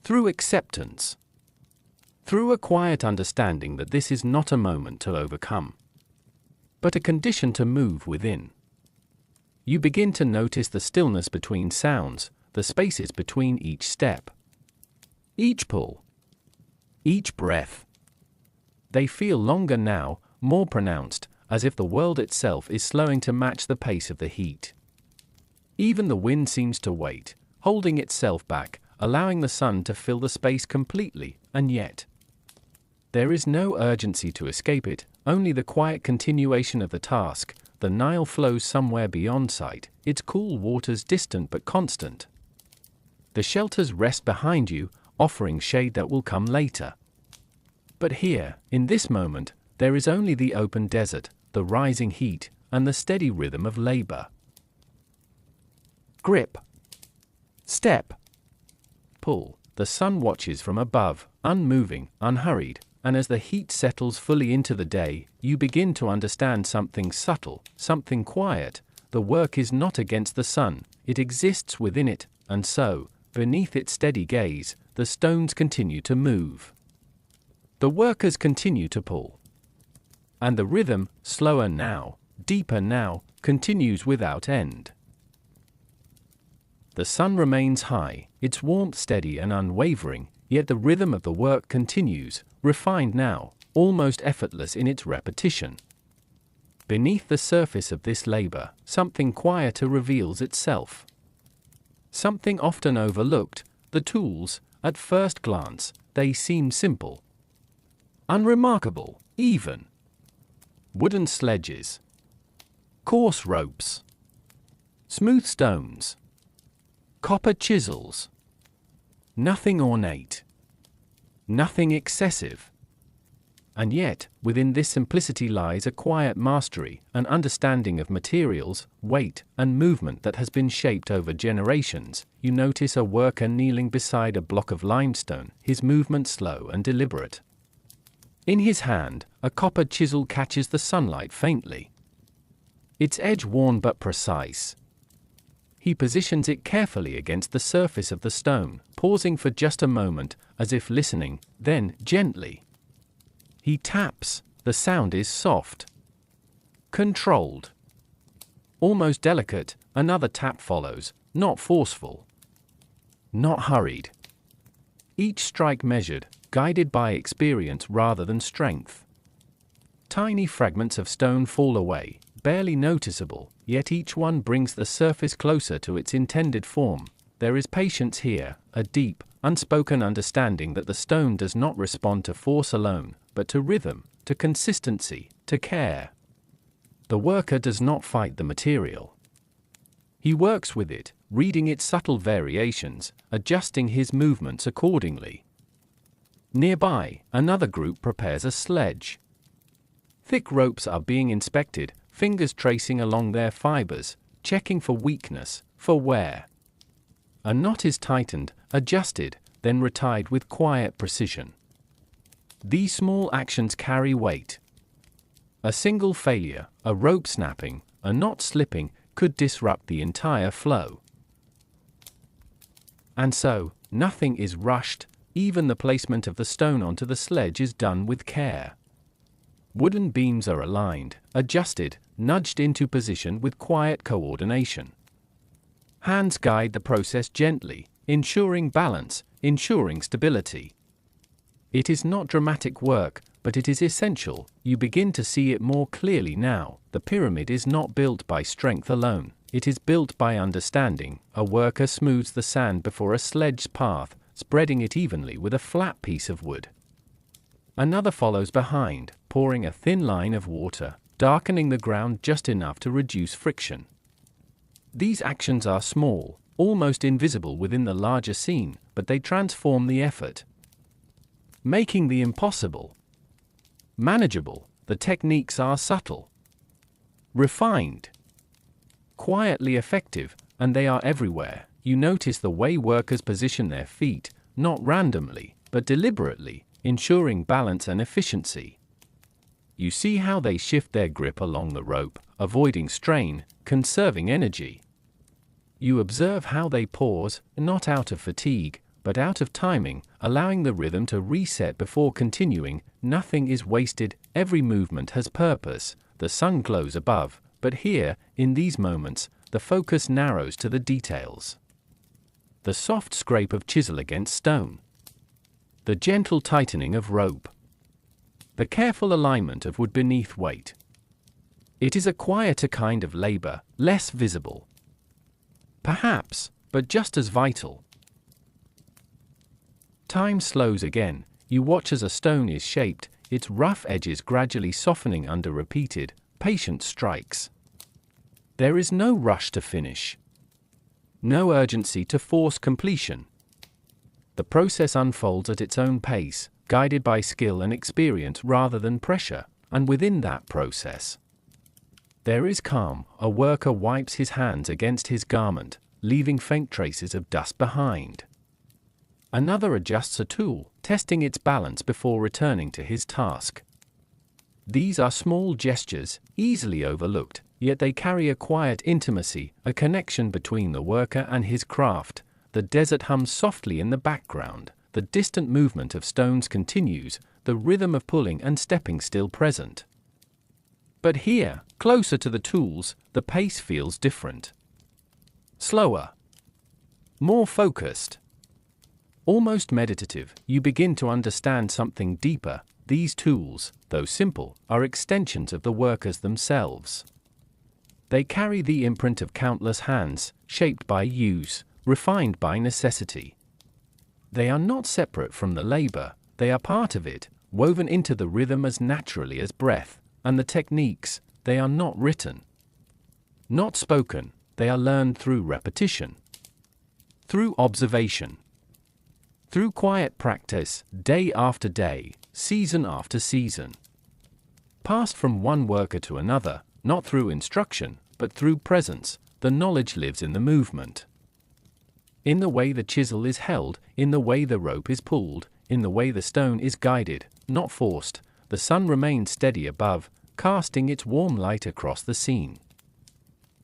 Through acceptance. Through a quiet understanding that this is not a moment to overcome, but a condition to move within. You begin to notice the stillness between sounds, the spaces between each step. Each pull. Each breath. They feel longer now, more pronounced, as if the world itself is slowing to match the pace of the heat. Even the wind seems to wait, holding itself back, allowing the sun to fill the space completely, and yet there is no urgency to escape it, only the quiet continuation of the task. The Nile flows somewhere beyond sight, its cool waters distant but constant. The shelters rest behind you, offering shade that will come later. But here, in this moment, there is only the open desert, the rising heat, and the steady rhythm of labor. Grip. Step. Pull. The sun watches from above, unmoving, unhurried, and as the heat settles fully into the day, you begin to understand something subtle, something quiet. The work is not against the sun, it exists within it, and so, beneath its steady gaze, the stones continue to move. The workers continue to pull. And the rhythm, slower now, deeper now, continues without end. The sun remains high, its warmth steady and unwavering, yet the rhythm of the work continues, refined now, almost effortless in its repetition. Beneath the surface of this labor, something quieter reveals itself. Something often overlooked. The tools, at first glance, they seem simple. Unremarkable, even. Wooden sledges. Coarse ropes. Smooth stones. Copper chisels. Nothing ornate. Nothing excessive. And yet, within this simplicity lies a quiet mastery, an understanding of materials, weight, and movement that has been shaped over generations. You notice a worker kneeling beside a block of limestone, his movement slow and deliberate. In his hand, a copper chisel catches the sunlight faintly. Its edge worn but precise. He positions it carefully against the surface of the stone, pausing for just a moment, as if listening, then, gently. He taps. The sound is soft. Controlled. Almost delicate. Another tap follows, not forceful. Not hurried. Each strike measured, guided by experience rather than strength. Tiny fragments of stone fall away, barely noticeable, yet each one brings the surface closer to its intended form. There is patience here, a deep, unspoken understanding that the stone does not respond to force alone, but to rhythm, to consistency, to care. The worker does not fight the material. He works with it, reading its subtle variations, adjusting his movements accordingly. Nearby, another group prepares a sledge. Thick ropes are being inspected, fingers tracing along their fibers, checking for weakness, for wear. A knot is tightened, adjusted, then retied with quiet precision. These small actions carry weight. A single failure, a rope snapping, a knot slipping, could disrupt the entire flow. And so, nothing is rushed, even the placement of the stone onto the sledge is done with care. Wooden beams are aligned, adjusted, nudged into position with quiet coordination. Hands guide the process gently, ensuring balance, ensuring stability. It is not dramatic work, but it is essential. You begin to see it more clearly now. The pyramid is not built by strength alone, it is built by understanding. A worker smooths the sand before a sledge's path, spreading it evenly with a flat piece of wood. Another follows behind, pouring a thin line of water, darkening the ground just enough to reduce friction. These actions are small, almost invisible within the larger scene, but they transform the effort. Making the impossible manageable. The techniques are subtle, refined, quietly effective, and they are everywhere. You notice the way workers position their feet, not randomly, but deliberately, ensuring balance and efficiency. You see how they shift their grip along the rope, avoiding strain, conserving energy. You observe how they pause, not out of fatigue, but out of timing, allowing the rhythm to reset before continuing. Nothing is wasted, every movement has purpose. The sun glows above, but here, in these moments, the focus narrows to the details. The soft scrape of chisel against stone. The gentle tightening of rope. The careful alignment of wood beneath weight. It is a quieter kind of labor, less visible. Perhaps, but just as vital. Time slows again. You watch as a stone is shaped, its rough edges gradually softening under repeated, patient strikes. There is no rush to finish. No urgency to force completion. The process unfolds at its own pace, guided by skill and experience rather than pressure, and within that process, there is calm. A worker wipes his hands against his garment, leaving faint traces of dust behind. Another adjusts a tool, testing its balance before returning to his task. These are small gestures, easily overlooked, yet they carry a quiet intimacy, a connection between the worker and his craft. The desert hums softly in the background, the distant movement of stones continues, the rhythm of pulling and stepping still present. But here, closer to the tools, the pace feels different. Slower. More focused. Almost meditative. You begin to understand something deeper. These tools, though simple, are extensions of the workers themselves. They carry the imprint of countless hands, shaped by use, refined by necessity. They are not separate from the labor, they are part of it, woven into the rhythm as naturally as breath, and the techniques, they are not written, not spoken, they are learned through repetition, through observation, through quiet practice, day after day, season after season. Passed from one worker to another, not through instruction, but through presence. The knowledge lives in the movement. In the way the chisel is held, in the way the rope is pulled, in the way the stone is guided, not forced. The sun remains steady above, casting its warm light across the scene.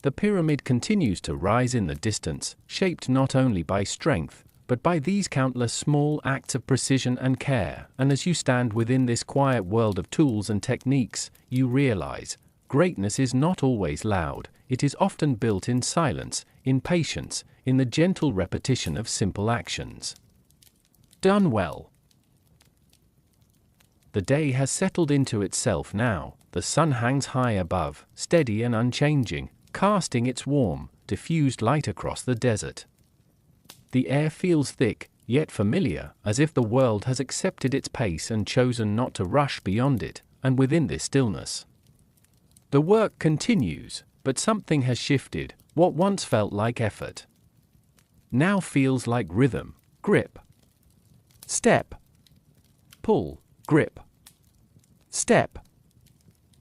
The pyramid continues to rise in the distance, shaped not only by strength, but by these countless small acts of precision and care. And as you stand within this quiet world of tools and techniques, you realize, greatness is not always loud, it is often built in silence, in patience, in the gentle repetition of simple actions. Done well. The day has settled into itself now, the sun hangs high above, steady and unchanging, casting its warm, diffused light across the desert. The air feels thick, yet familiar, as if the world has accepted its pace and chosen not to rush beyond it, and within this stillness, the work continues, but something has shifted. What once felt like effort now feels like rhythm, grip, step, pull, grip, step,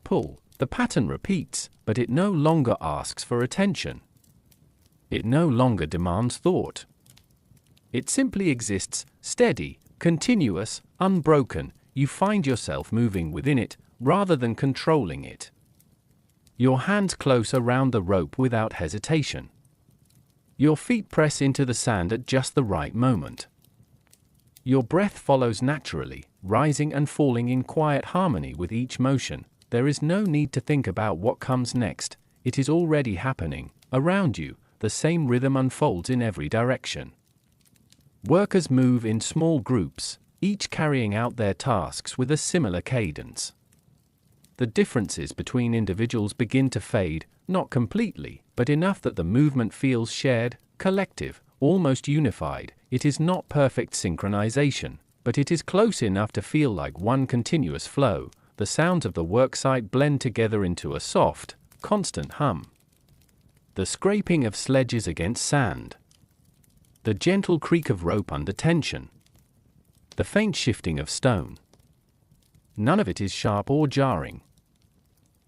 pull. The pattern repeats, but it no longer asks for attention. It no longer demands thought. It simply exists, steady, continuous, unbroken. You find yourself moving within it, rather than controlling it. Your hands close around the rope without hesitation. Your feet press into the sand at just the right moment. Your breath follows naturally, rising and falling in quiet harmony with each motion. There is no need to think about what comes next, it is already happening. Around you, the same rhythm unfolds in every direction. Workers move in small groups, each carrying out their tasks with a similar cadence. The differences between individuals begin to fade, not completely, but enough that the movement feels shared, collective, almost unified. It is not perfect synchronization, but it is close enough to feel like one continuous flow. The sounds of the worksite blend together into a soft, constant hum. The scraping of sledges against sand. The gentle creak of rope under tension. The faint shifting of stone. None of it is sharp or jarring.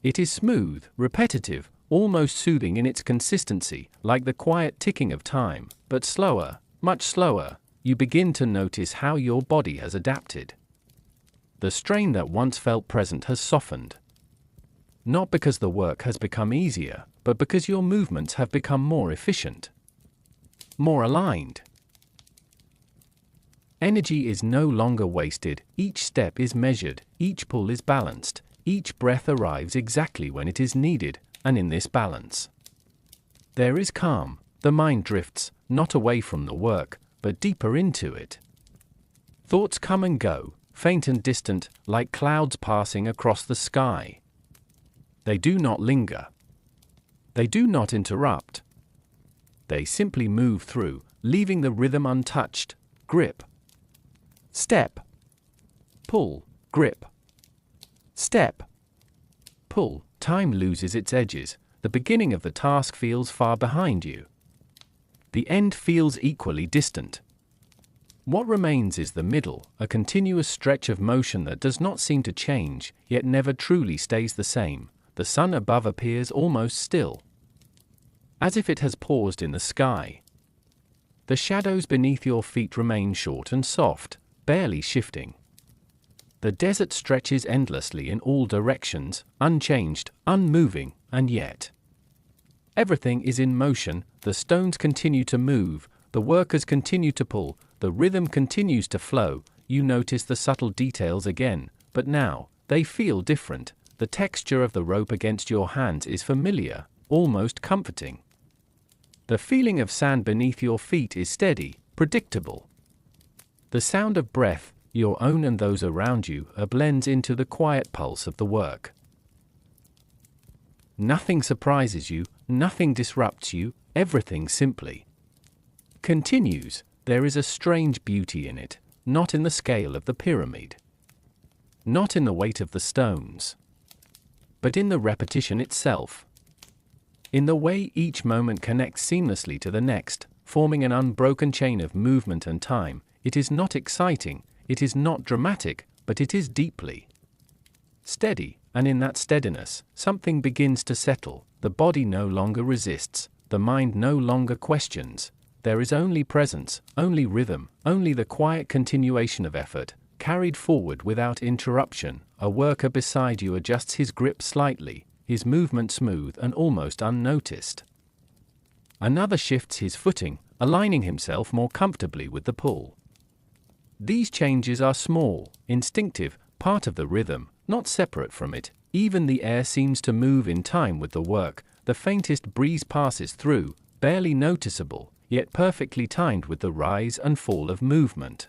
It is smooth, repetitive, almost soothing in its consistency, like the quiet ticking of time, but slower, much slower. You begin to notice how your body has adapted. The strain that once felt present has softened. Not because the work has become easier, but because your movements have become more efficient, more aligned. Energy is no longer wasted, each step is measured, each pull is balanced, each breath arrives exactly when it is needed, and in this balance, there is calm. The mind drifts, not away from the work, but deeper into it. Thoughts come and go, faint and distant, like clouds passing across the sky. They do not linger. They do not interrupt. They simply move through, leaving the rhythm untouched. Grip. Step. Pull. Grip. Step. Pull. Time loses its edges. The beginning of the task feels far behind you. The end feels equally distant. What remains is the middle, a continuous stretch of motion that does not seem to change, yet never truly stays the same. The sun above appears almost still, as if it has paused in the sky. The shadows beneath your feet remain short and soft, barely shifting. The desert stretches endlessly in all directions, unchanged, unmoving, and yet everything is in motion. The stones continue to move, the workers continue to pull, the rhythm continues to flow. You notice the subtle details again, but now they feel different. The texture of the rope against your hands is familiar, almost comforting. The feeling of sand beneath your feet is steady, predictable. The sound of breath, your own and those around you, blends into the quiet pulse of the work. Nothing surprises you, nothing disrupts you, everything simply continues. There is a strange beauty in it, not in the scale of the pyramid, not in the weight of the stones, but in the repetition itself. In the way each moment connects seamlessly to the next, forming an unbroken chain of movement and time. It is not exciting, it is not dramatic, but it is deeply steady, and in that steadiness, something begins to settle. The body no longer resists, the mind no longer questions. There is only presence, only rhythm, only the quiet continuation of effort, carried forward without interruption. A worker beside you adjusts his grip slightly, his movement smooth and almost unnoticed. Another shifts his footing, aligning himself more comfortably with the pull. These changes are small, instinctive, part of the rhythm, not separate from it. Even the air seems to move in time with the work. The faintest breeze passes through, barely noticeable, yet perfectly timed with the rise and fall of movement.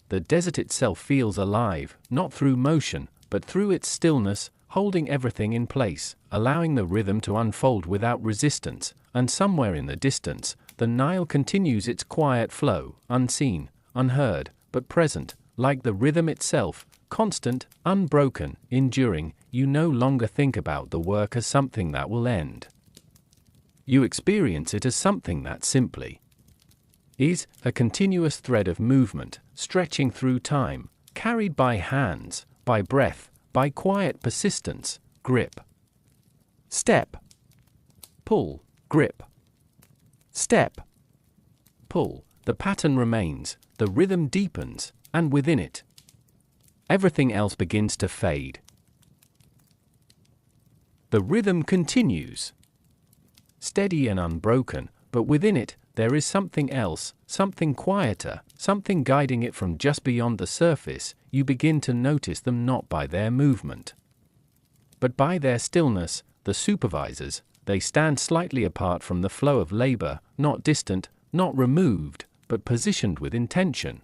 The desert itself feels alive, not through motion, but through its stillness, holding everything in place, allowing the rhythm to unfold without resistance. And somewhere in the distance, the Nile continues its quiet flow, unseen, unheard, but present, like the rhythm itself, constant, unbroken, enduring. You no longer think about the work as something that will end. You experience it as something that simply is a continuous thread of movement, stretching through time, carried by hands, by breath, by quiet persistence. Grip, step, pull, grip, step, pull. The pattern remains, the rhythm deepens, and within it, everything else begins to fade. The rhythm continues, steady and unbroken, but within it, there is something else, something quieter, something guiding it from just beyond the surface. You begin to notice them not by their movement, but by their stillness. The supervisors, they stand slightly apart from the flow of labor, not distant, not removed, but positioned with intention.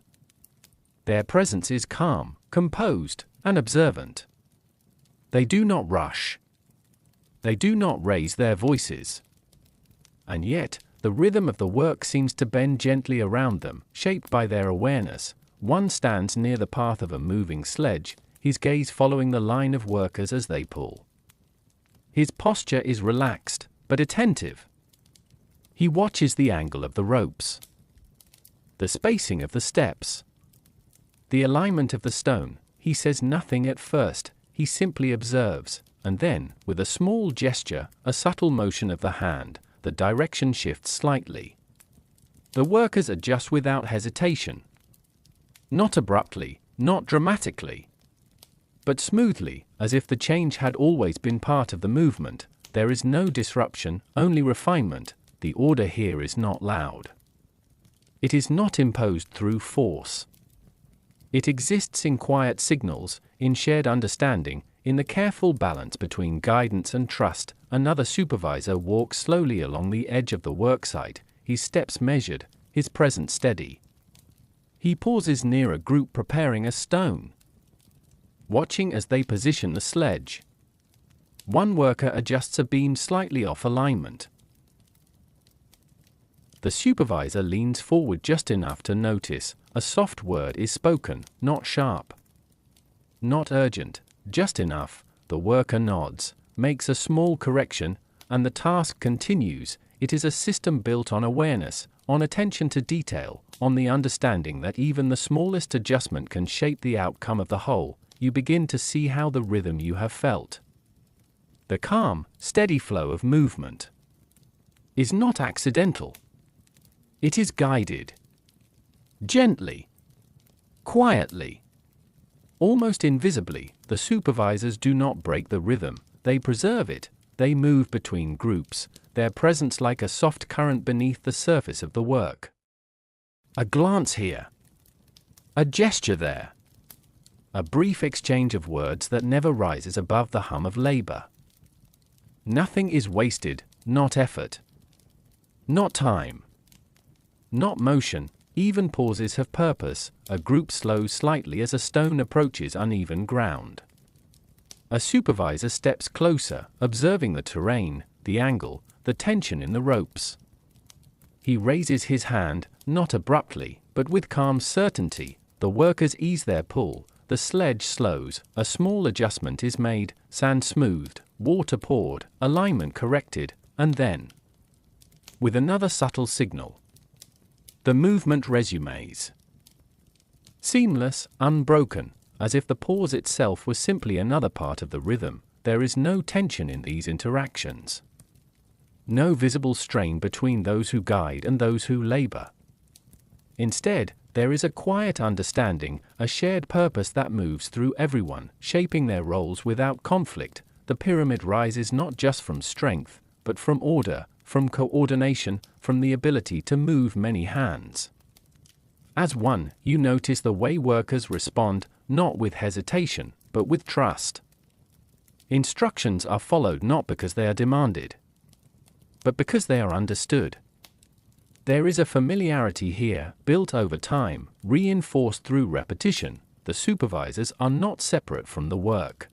Their presence is calm, composed, and observant. They do not rush. They do not raise their voices. And yet, the rhythm of the work seems to bend gently around them, shaped by their awareness. One stands near the path of a moving sledge, his gaze following the line of workers as they pull. His posture is relaxed, but attentive. He watches the angle of the ropes, the spacing of the steps, the alignment of the stone. He says nothing at first, he simply observes, and then, with a small gesture, a subtle motion of the hand, the direction shifts slightly. The workers adjust without hesitation. Not abruptly, not dramatically, but smoothly, as if the change had always been part of the movement. There is no disruption, only refinement. The order here is not loud. It is not imposed through force. It exists in quiet signals, in shared understanding, in the careful balance between guidance and trust. Another supervisor walks slowly along the edge of the worksite, his steps measured, his presence steady. He pauses near a group preparing a stone, watching as they position the sledge. One worker adjusts a beam slightly off alignment. The supervisor leans forward just enough to notice. A soft word is spoken, not sharp, not urgent, just enough. The worker nods, makes a small correction, and the task continues. It is a system built on awareness, on attention to detail, on the understanding that even the smallest adjustment can shape the outcome of the whole, you begin to see how the rhythm you have felt, the calm, steady flow of movement, is not accidental. It is guided. Gently. Quietly. Almost invisibly, the supervisors do not break the rhythm, they preserve it. They move between groups, their presence like a soft current beneath the surface of the work. A glance here. A gesture there. A brief exchange of words that never rises above the hum of labor. Nothing is wasted, not effort. Not time. Not motion, even pauses have purpose. A group slows slightly as a stone approaches uneven ground. A supervisor steps closer, observing the terrain, the angle, the tension in the ropes. He raises his hand, not abruptly, but with calm certainty. The workers ease their pull, the sledge slows, a small adjustment is made, sand smoothed, water poured, alignment corrected, and then, with another subtle signal, the movement resumes. Seamless, unbroken, as if the pause itself was simply another part of the rhythm, there is no tension in these interactions. No visible strain between those who guide and those who labor. Instead, there is a quiet understanding, a shared purpose that moves through everyone, shaping their roles without conflict. The pyramid rises not just from strength, but from order, from coordination, from the ability to move many hands. As one, you notice the way workers respond, not with hesitation, but with trust. Instructions are followed not because they are demanded, but because they are understood. There is a familiarity here, built over time, reinforced through repetition. The supervisors are not separate from the work.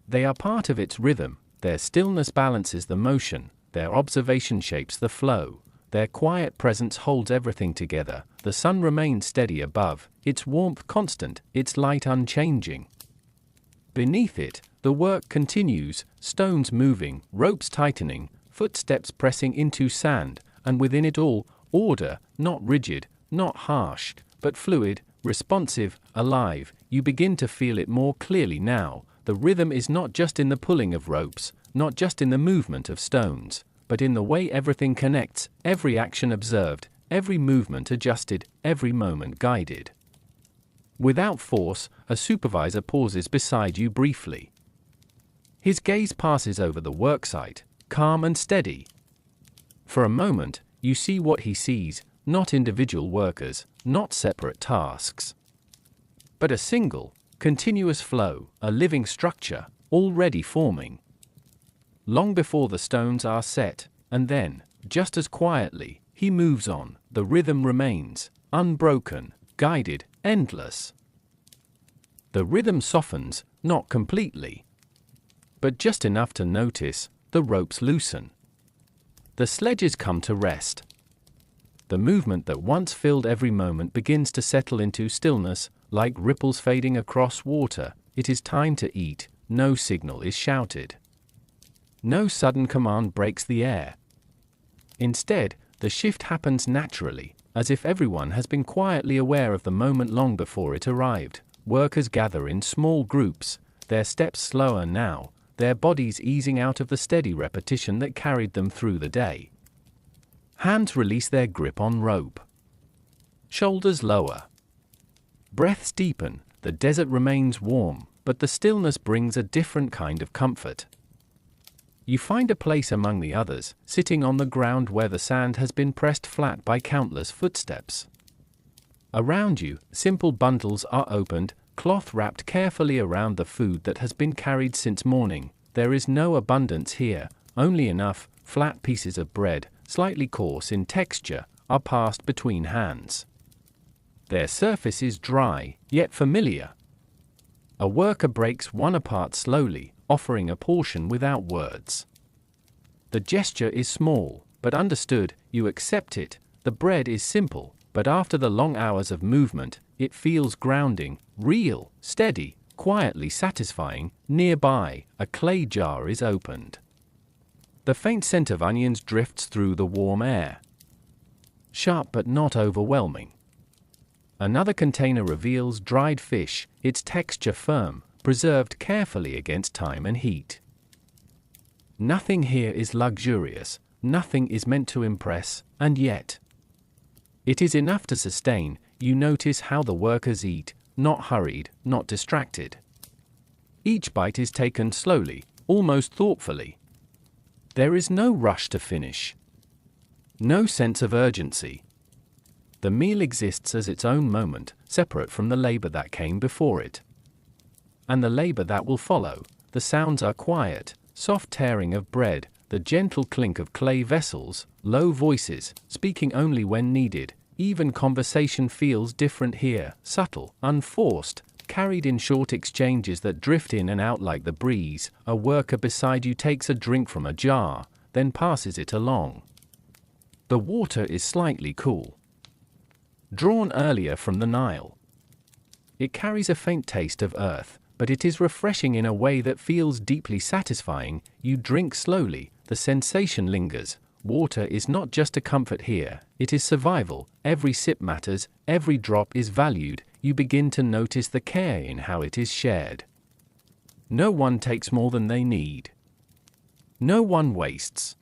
They are part of its rhythm, their stillness balances the motion, their observation shapes the flow. Their quiet presence holds everything together. The sun remains steady above, its warmth constant, its light unchanging. Beneath it, the work continues, stones moving, ropes tightening, footsteps pressing into sand, and within it all, order, not rigid, not harsh, but fluid, responsive, alive. You begin to feel it more clearly now. The rhythm is not just in the pulling of ropes, not just in the movement of stones, but in the way everything connects, every action observed, every movement adjusted, every moment guided. Without force, a supervisor pauses beside you briefly. His gaze passes over the worksite, calm and steady. For a moment, you see what he sees, not individual workers, not separate tasks, but a single, continuous flow, a living structure, already forming. Long before the stones are set, and then, just as quietly, he moves on. The rhythm remains, unbroken, guided, endless. The rhythm softens, not completely, but just enough to notice. The ropes loosen. The sledges come to rest. The movement that once filled every moment begins to settle into stillness, like ripples fading across water. It is time to eat. No signal is shouted. No sudden command breaks the air. Instead, the shift happens naturally, as if everyone has been quietly aware of the moment long before it arrived. Workers gather in small groups, their steps slower now, their bodies easing out of the steady repetition that carried them through the day. Hands release their grip on rope. Shoulders lower. Breaths deepen. The desert remains warm, but the stillness brings a different kind of comfort. You find a place among the others, sitting on the ground where the sand has been pressed flat by countless footsteps. Around you, simple bundles are opened, cloth wrapped carefully around the food that has been carried since morning. There is no abundance here, only enough. Flat pieces of bread, slightly coarse in texture, are passed between hands. Their surface is dry, yet familiar. A worker breaks one apart slowly, offering a portion without words. The gesture is small, but understood. You accept it. The bread is simple, but after the long hours of movement, it feels grounding, real, steady, quietly satisfying. Nearby, a clay jar is opened. The faint scent of onions drifts through the warm air. sharp but not overwhelming. Another container reveals dried fish, its texture firm, preserved carefully against time and heat. Nothing here is luxurious, nothing is meant to impress, and yet it is enough to sustain. You notice how the workers eat, not hurried, not distracted. Each bite is taken slowly, almost thoughtfully. There is no rush to finish. No sense of urgency. The meal exists as its own moment, separate from the labor that came before it. And the labor that will follow. The sounds are quiet, soft tearing of bread, the gentle clink of clay vessels, low voices, speaking only when needed. Even conversation feels different here, subtle, unforced, carried in short exchanges that drift in and out like the breeze. A worker beside you takes a drink from a jar, then passes it along. The water is slightly cool. Drawn earlier from the Nile. It carries a faint taste of earth, but it is refreshing in a way that feels deeply satisfying. You drink slowly, the sensation lingers. Water is not just a comfort here, it is survival. Every sip matters, every drop is valued. You begin to notice the care in how it is shared. No one takes more than they need. No one wastes.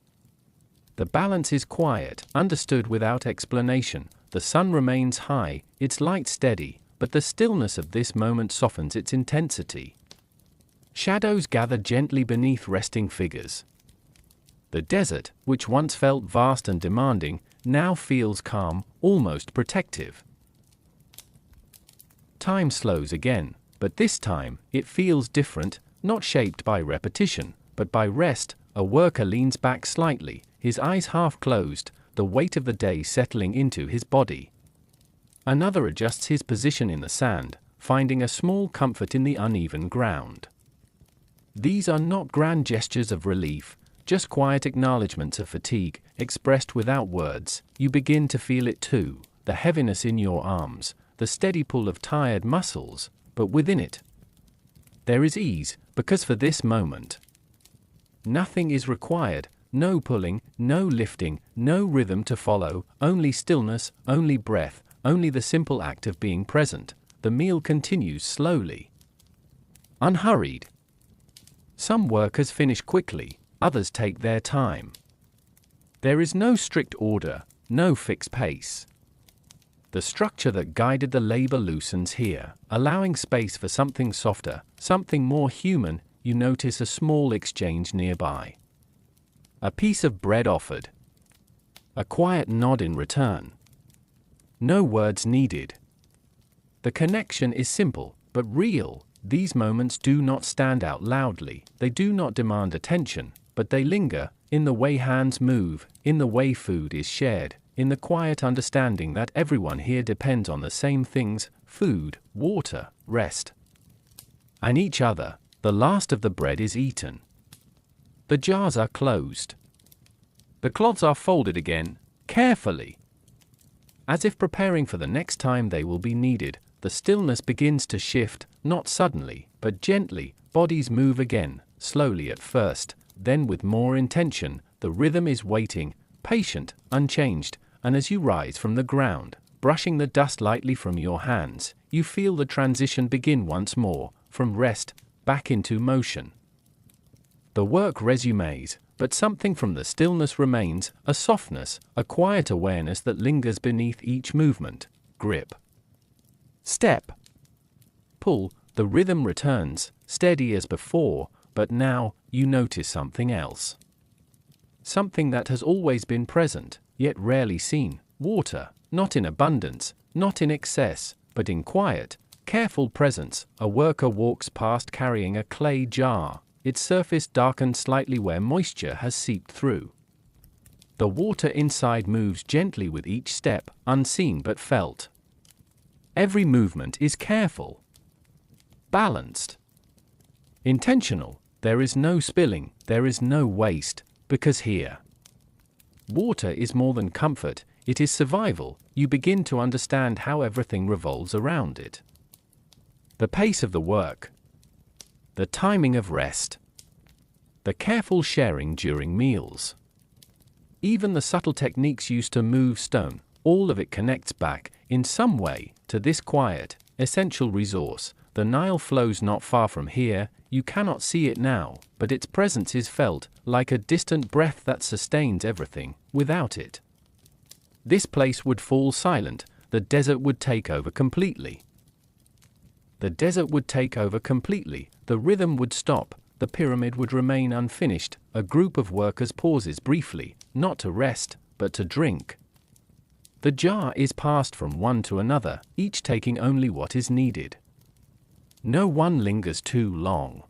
The balance is quiet, understood without explanation. The sun remains high, its light steady, but the stillness of this moment softens its intensity. Shadows gather gently beneath resting figures. The desert, which once felt vast and demanding, now feels calm, almost protective. Time slows again, but this time, it feels different, not shaped by repetition, but by rest. A worker leans back slightly, his eyes half closed, the weight of the day settling into his body. Another adjusts his position in the sand, finding a small comfort in the uneven ground. These are not grand gestures of relief, just quiet acknowledgments of fatigue, expressed without words. You begin to feel it too, the heaviness in your arms, the steady pull of tired muscles, but within it, there is ease, because for this moment, nothing is required, no pulling, no lifting, no rhythm to follow, only stillness, only breath, only the simple act of being present. The meal continues slowly. Unhurried. Some workers finish quickly, others take their time. There is no strict order, no fixed pace. The structure that guided the labor loosens here, allowing space for something softer, something more human. You notice a small exchange nearby. A piece of bread offered. A quiet nod in return. No words needed. The connection is simple, but real. These moments do not stand out loudly, they do not demand attention, but they linger, in the way hands move, in the way food is shared, in the quiet understanding that everyone here depends on the same things: food, water, rest, and each other. The last of the bread is eaten. The jars are closed. The cloths are folded again, carefully, as if preparing for the next time they will be needed. The stillness begins to shift, not suddenly, but gently. Bodies move again, slowly at first, then with more intention. The rhythm is waiting, patient, unchanged, and as you rise from the ground, brushing the dust lightly from your hands, you feel the transition begin once more, from rest, back into motion. The work resumes, but something from the stillness remains, a softness, a quiet awareness that lingers beneath each movement. Grip. Step. Pull. The rhythm returns, steady as before, but now, you notice something else. Something that has always been present, yet rarely seen. Water, not in abundance, not in excess, but in quiet, careful presence. A worker walks past carrying a clay jar, its surface darkened slightly where moisture has seeped through. The water inside moves gently with each step, unseen but felt. Every movement is careful, balanced, intentional. There is no spilling, there is no waste, because here, water is more than comfort, it is survival. You begin to understand how everything revolves around it. The pace of the work, the timing of rest, the careful sharing during meals. Even the subtle techniques used to move stone, All of it connects back, in some way, to this quiet, essential resource. The Nile flows not far from here. You cannot see it now, but its presence is felt, like a distant breath that sustains everything. Without it, this place would fall silent. The desert would take over completely. The desert would take over completely. The rhythm would stop. The pyramid would remain unfinished. A group of workers pauses briefly, not to rest, but to drink. The jar is passed from one to another, each taking only what is needed. No one lingers too long.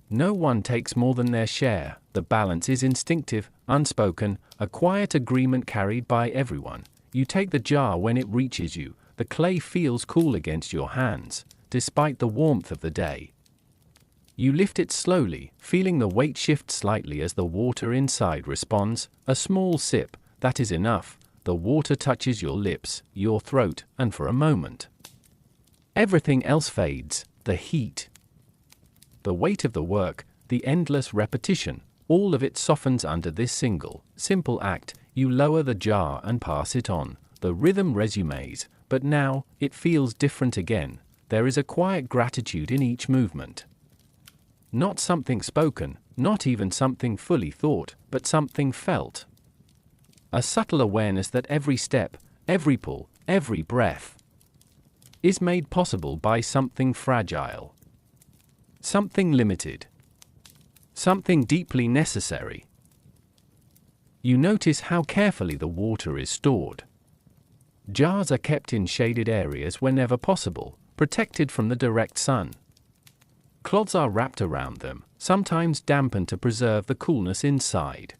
No one takes more than their share. The balance is instinctive, unspoken, a quiet agreement carried by everyone. You take the jar when it reaches you. The clay feels cool against your hands, despite the warmth of the day. You lift it slowly, feeling the weight shift slightly as the water inside responds. A small sip, that is enough. The water touches your lips, your throat, and for a moment, everything else fades. The heat, the weight of the work, the endless repetition, all of it softens under this simple act. You lower the jar and pass it on. The rhythm resumes, but now, it feels different again. There is a quiet gratitude in each movement. Not something spoken, not even something fully thought, but something felt. A subtle awareness that every step, every pull, every breath is made possible by something fragile, something limited, something deeply necessary. You notice how carefully the water is stored. Jars are kept in shaded areas whenever possible, protected from the direct sun. Cloths are wrapped around them, sometimes dampened to preserve the coolness inside.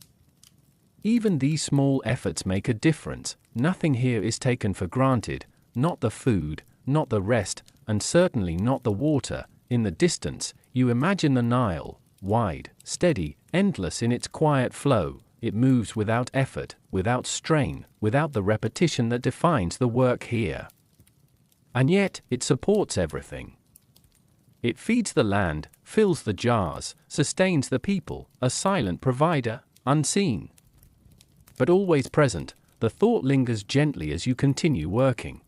Even these small efforts make a difference. Nothing here is taken for granted, not the food, not the rest, and certainly not the water. In the distance, you imagine the Nile, wide, steady, endless in its quiet flow. It moves without effort, without strain, without the repetition that defines the work here. And yet, it supports everything. It feeds the land, fills the jars, sustains the people, a silent provider, unseen, but always present. The thought lingers gently as you continue working.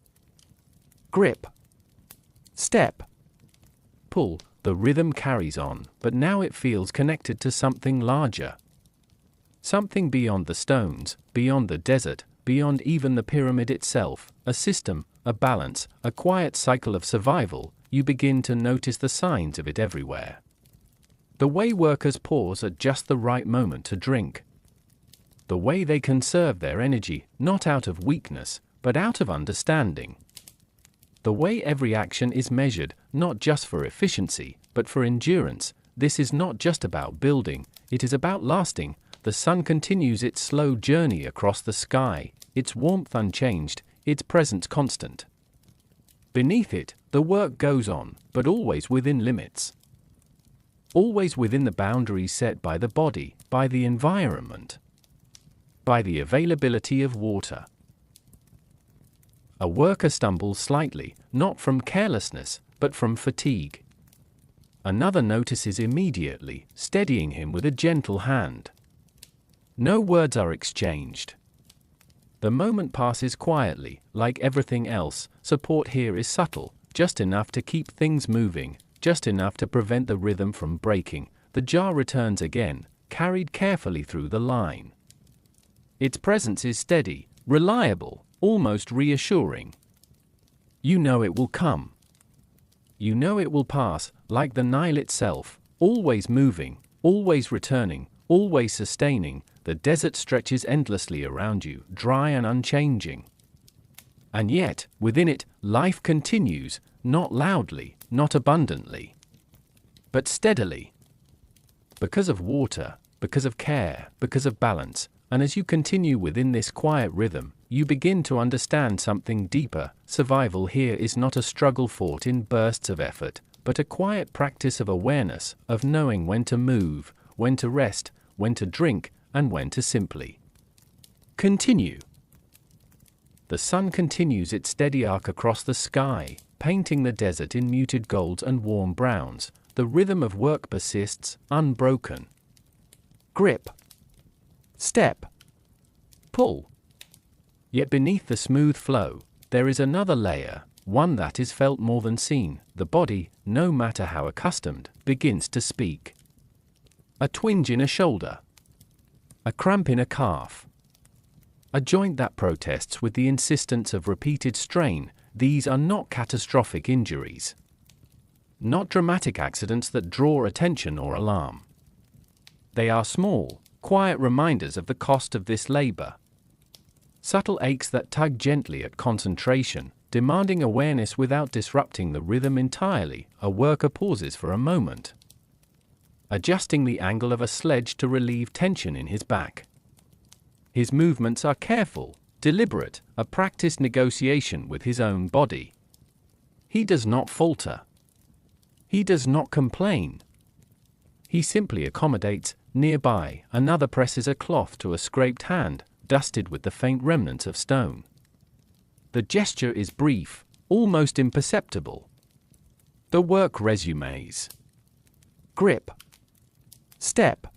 Grip. Step. Pull. The rhythm carries on, but now it feels connected to something larger. Something beyond the stones, beyond the desert, beyond even the pyramid itself. A system, a balance, a quiet cycle of survival. You begin to notice the signs of it everywhere. The way workers pause at just the right moment to drink. The way they conserve their energy, not out of weakness, but out of understanding. The way every action is measured, not just for efficiency, but for endurance. This is not just about building, it is about lasting. The sun continues its slow journey across the sky, its warmth unchanged, its presence constant. Beneath it, the work goes on, but always within limits. Always within the boundaries set by the body, by the environment, by the availability of water. A worker stumbles slightly, not from carelessness, but from fatigue. Another notices immediately, steadying him with a gentle hand. No words are exchanged. The moment passes quietly. Like everything else, support here is subtle, just enough to keep things moving, just enough to prevent the rhythm from breaking. The jar returns again, carried carefully through the line. Its presence is steady, reliable, almost reassuring. You know it will come. You know it will pass, like the Nile itself, always moving, always returning, always sustaining. The desert stretches endlessly around you, dry and unchanging. And yet, within it, life continues, not loudly, not abundantly, but steadily. Because of water, because of care, because of balance. And as you continue within this quiet rhythm, you begin to understand something deeper. Survival here is not a struggle fought in bursts of effort, but a quiet practice of awareness, of knowing when to move, when to rest, when to drink, and when to simply continue. The sun continues its steady arc across the sky, painting the desert in muted golds and warm browns. The rhythm of work persists, unbroken. Grip. Step. Pull. Yet beneath the smooth flow, there is another layer, one that is felt more than seen. The body, no matter how accustomed, begins to speak. A twinge in a shoulder. A cramp in a calf. A joint that protests with the insistence of repeated strain. These are not catastrophic injuries. Not dramatic accidents that draw attention or alarm. They are small, quiet reminders of the cost of this labor. Subtle aches that tug gently at concentration, demanding awareness without disrupting the rhythm entirely. A worker pauses for a moment, adjusting the angle of a sledge to relieve tension in his back. His movements are careful, deliberate, a practiced negotiation with his own body. He does not falter. He does not complain. He simply accommodates. Nearby, another presses a cloth to a scraped hand, dusted with the faint remnants of stone. The gesture is brief, almost imperceptible. The work resumes. Grip. Step.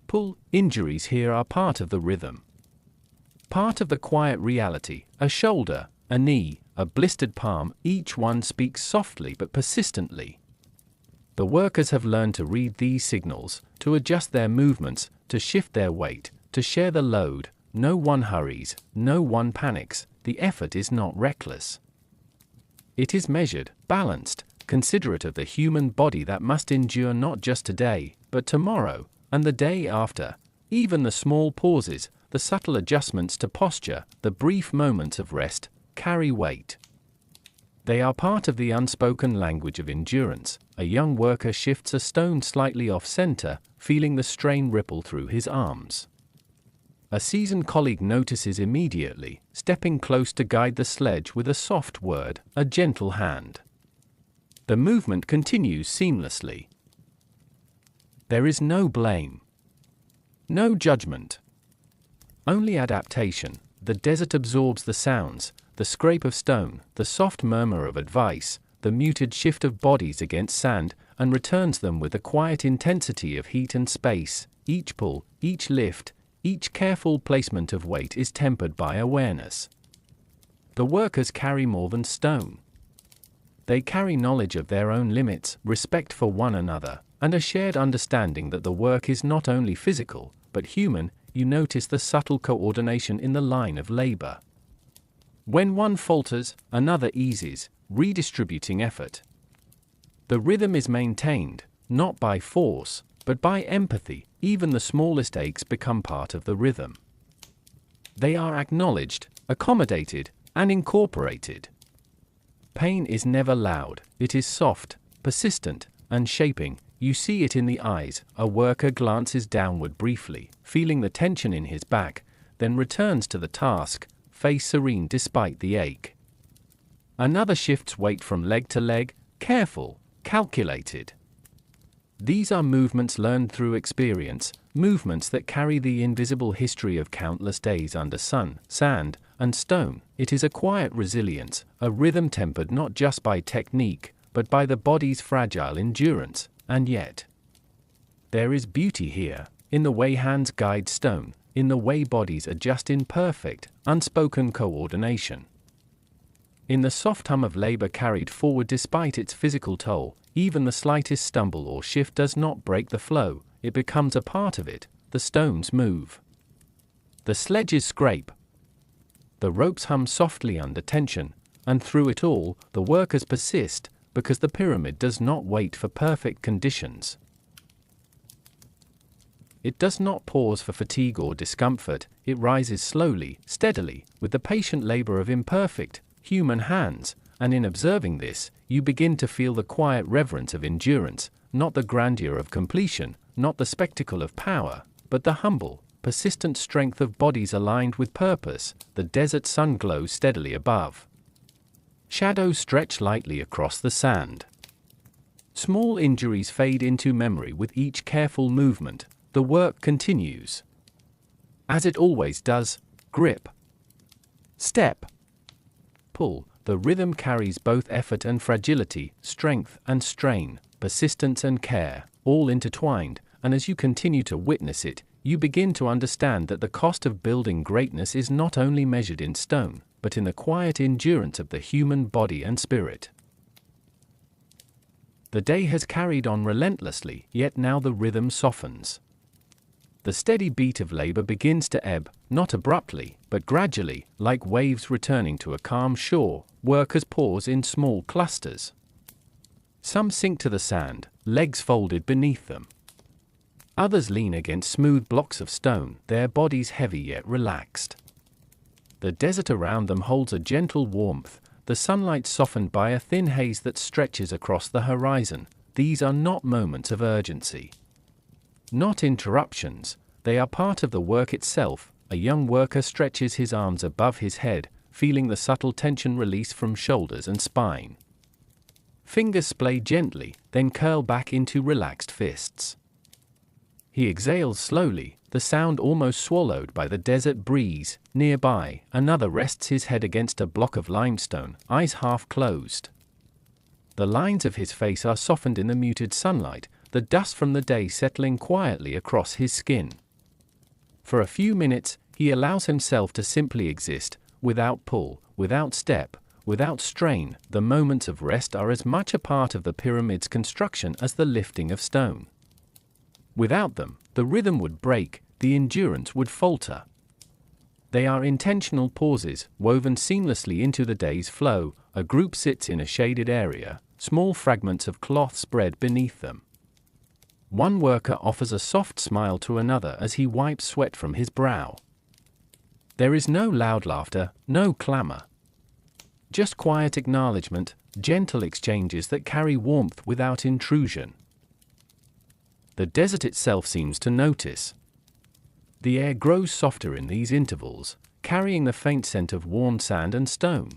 Pull. Injuries here are part of the rhythm. Part of the quiet reality. A shoulder, a knee, a blistered palm, each one speaks softly but persistently. The workers have learned to read these signals, to adjust their movements, to shift their weight, to share the load. No one hurries, no one panics. The effort is not reckless. It is measured, balanced, considerate of the human body that must endure not just today, but tomorrow, and the day after. Even the small pauses, the subtle adjustments to posture, the brief moments of rest, carry weight. They are part of the unspoken language of endurance. A young worker shifts a stone slightly off-center, feeling the strain ripple through his arms. A seasoned colleague notices immediately, stepping close to guide the sledge with a soft word, a gentle hand. The movement continues seamlessly. There is no blame. No judgment. Only adaptation. The desert absorbs the sounds, the scrape of stone, the soft murmur of advice, the muted shift of bodies against sand, and returns them with a quiet intensity of heat and space. Each pull, each lift, each careful placement of weight is tempered by awareness. The workers carry more than stone. They carry knowledge of their own limits, respect for one another, and a shared understanding that the work is not only physical, but human. You notice the subtle coordination in the line of labor. When one falters, another eases, redistributing effort. The rhythm is maintained, not by force, but by empathy. Even the smallest aches become part of the rhythm. They are acknowledged, accommodated, and incorporated. Pain is never loud. It is soft, persistent, and shaping. You see it in the eyes. A worker glances downward briefly, feeling the tension in his back, then returns to the task, face serene despite the ache. Another shifts weight from leg to leg, careful, calculated. These are movements learned through experience, movements that carry the invisible history of countless days under sun, sand, and stone. It is a quiet resilience, a rhythm tempered not just by technique, but by the body's fragile endurance. And yet, there is beauty here, in the way hands guide stone, in the way bodies adjust in perfect, unspoken coordination. In the soft hum of labor carried forward despite its physical toll. Even the slightest stumble or shift does not break the flow, it becomes a part of it. The stones move. The sledges scrape. The ropes hum softly under tension, and through it all, the workers persist, because the pyramid does not wait for perfect conditions. It does not pause for fatigue or discomfort. It rises slowly, steadily, with the patient labor of imperfect, human hands, and in observing this, you begin to feel the quiet reverence of endurance, not the grandeur of completion, not the spectacle of power, but the humble, persistent strength of bodies aligned with purpose. The desert sun glows steadily above. Shadows stretch lightly across the sand. Small injuries fade into memory with each careful movement. The work continues. As it always does. Grip. Step. Pull. The rhythm carries both effort and fragility, strength and strain, persistence and care, all intertwined, and as you continue to witness it, you begin to understand that the cost of building greatness is not only measured in stone, but in the quiet endurance of the human body and spirit. The day has carried on relentlessly, yet now the rhythm softens. The steady beat of labor begins to ebb, not abruptly, but gradually, like waves returning to a calm shore. Workers pause in small clusters. Some sink to the sand, legs folded beneath them. Others lean against smooth blocks of stone, their bodies heavy yet relaxed. The desert around them holds a gentle warmth, the sunlight softened by a thin haze that stretches across the horizon. These are not moments of urgency. Not interruptions, they are part of the work itself. A young worker stretches his arms above his head, feeling the subtle tension release from shoulders and spine. Fingers splay gently, then curl back into relaxed fists. He exhales slowly, the sound almost swallowed by the desert breeze. Nearby, another rests his head against a block of limestone, eyes half closed. The lines of his face are softened in the muted sunlight, the dust from the day settling quietly across his skin. For a few minutes, he allows himself to simply exist, without pull, without step, without strain. The moments of rest are as much a part of the pyramid's construction as the lifting of stone. Without them, the rhythm would break, the endurance would falter. They are intentional pauses, woven seamlessly into the day's flow. A group sits in a shaded area, small fragments of cloth spread beneath them. One worker offers a soft smile to another as he wipes sweat from his brow. There is no loud laughter, no clamor. Just quiet acknowledgement, gentle exchanges that carry warmth without intrusion. The desert itself seems to notice. The air grows softer in these intervals, carrying the faint scent of warm sand and stone.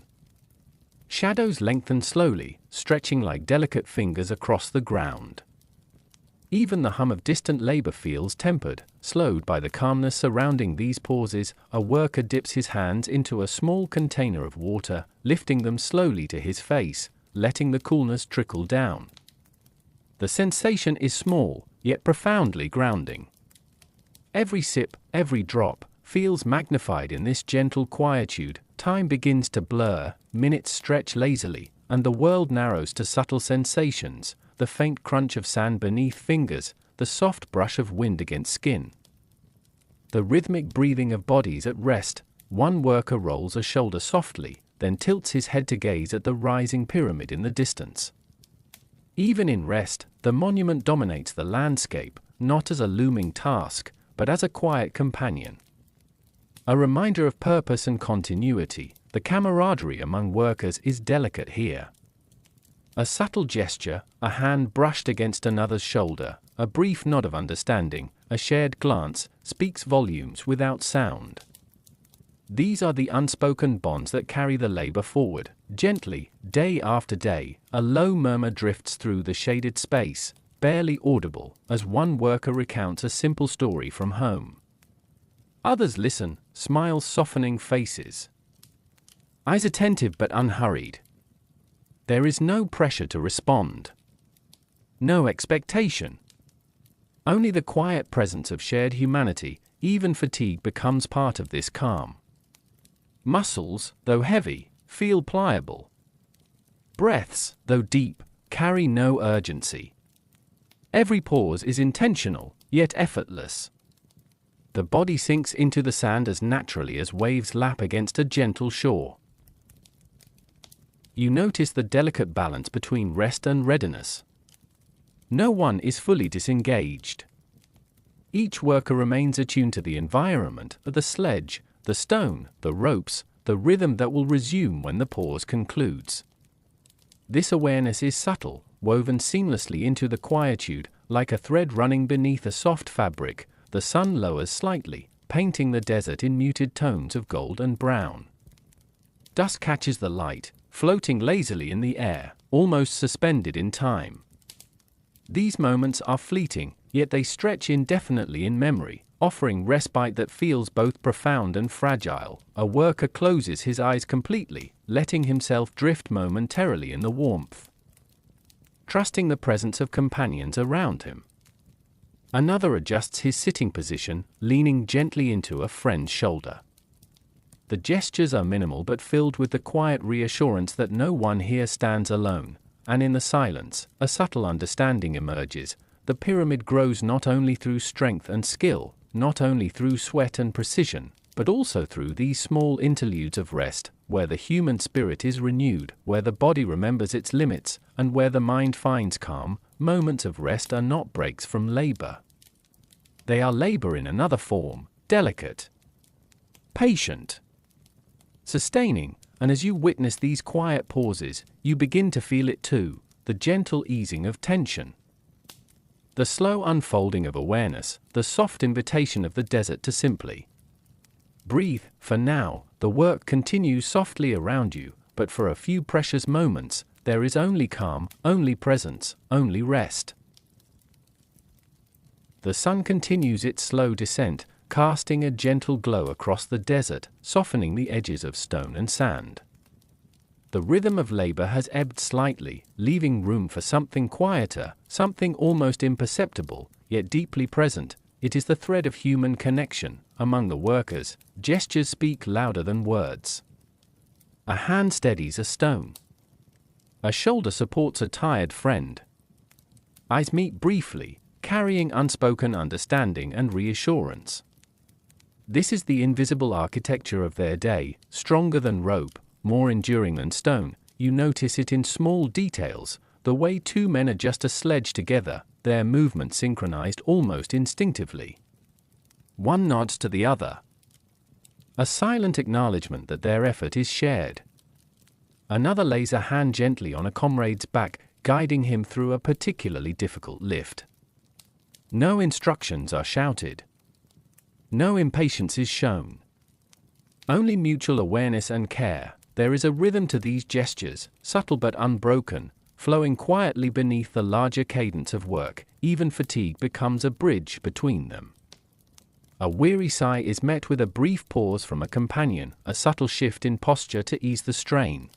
Shadows lengthen slowly, stretching like delicate fingers across the ground. Even the hum of distant labor feels tempered, slowed by the calmness surrounding these pauses. A worker dips his hands into a small container of water, lifting them slowly to his face, letting the coolness trickle down. The sensation is small, yet profoundly grounding. Every sip, every drop, feels magnified in this gentle quietude. Time begins to blur, minutes stretch lazily, and the world narrows to subtle sensations. The faint crunch of sand beneath fingers, the soft brush of wind against skin. The rhythmic breathing of bodies at rest. One worker rolls a shoulder softly, then tilts his head to gaze at the rising pyramid in the distance. Even in rest, the monument dominates the landscape, not as a looming task, but as a quiet companion. A reminder of purpose and continuity. The camaraderie among workers is delicate here. A subtle gesture, a hand brushed against another's shoulder, a brief nod of understanding, a shared glance, speaks volumes without sound. These are the unspoken bonds that carry the labor forward. Gently, day after day, a low murmur drifts through the shaded space, barely audible, as one worker recounts a simple story from home. Others listen, smiles softening faces. Eyes attentive but unhurried. There is no pressure to respond. No expectation. Only the quiet presence of shared humanity. Even fatigue becomes part of this calm. Muscles, though heavy, feel pliable. Breaths, though deep, carry no urgency. Every pause is intentional, yet effortless. The body sinks into the sand as naturally as waves lap against a gentle shore. You notice the delicate balance between rest and readiness. No one is fully disengaged. Each worker remains attuned to the environment, the sledge, the stone, the ropes, the rhythm that will resume when the pause concludes. This awareness is subtle, woven seamlessly into the quietude, like a thread running beneath a soft fabric. The sun lowers slightly, painting the desert in muted tones of gold and brown. Dust catches the light, floating lazily in the air, almost suspended in time. These moments are fleeting, yet they stretch indefinitely in memory, offering respite that feels both profound and fragile. A worker closes his eyes completely, letting himself drift momentarily in the warmth, trusting the presence of companions around him. Another adjusts his sitting position, leaning gently into a friend's shoulder. The gestures are minimal but filled with the quiet reassurance that no one here stands alone, and in the silence, a subtle understanding emerges. The pyramid grows not only through strength and skill, not only through sweat and precision, but also through these small interludes of rest, where the human spirit is renewed, where the body remembers its limits, and where the mind finds calm. Moments of rest are not breaks from labor. They are labor in another form, delicate, patient, sustaining, and as you witness these quiet pauses, you begin to feel it too, the gentle easing of tension, the slow unfolding of awareness, the soft invitation of the desert to simply breathe. For now, the work continues softly around you, but for a few precious moments, there is only calm, only presence, only rest. The sun continues its slow descent, casting a gentle glow across the desert, softening the edges of stone and sand. The rhythm of labor has ebbed slightly, leaving room for something quieter, something almost imperceptible, yet deeply present. It is the thread of human connection. Among the workers, gestures speak louder than words. A hand steadies a stone. A shoulder supports a tired friend. Eyes meet briefly, carrying unspoken understanding and reassurance. This is the invisible architecture of their day, stronger than rope, more enduring than stone. You notice it in small details, the way two men adjust a sledge together, their movement synchronized almost instinctively. One nods to the other. A silent acknowledgement that their effort is shared. Another lays a hand gently on a comrade's back, guiding him through a particularly difficult lift. No instructions are shouted. No impatience is shown. Only mutual awareness and care. There is a rhythm to these gestures, subtle but unbroken, flowing quietly beneath the larger cadence of work. Even fatigue becomes a bridge between them. A weary sigh is met with a brief pause from a companion, a subtle shift in posture to ease the strain.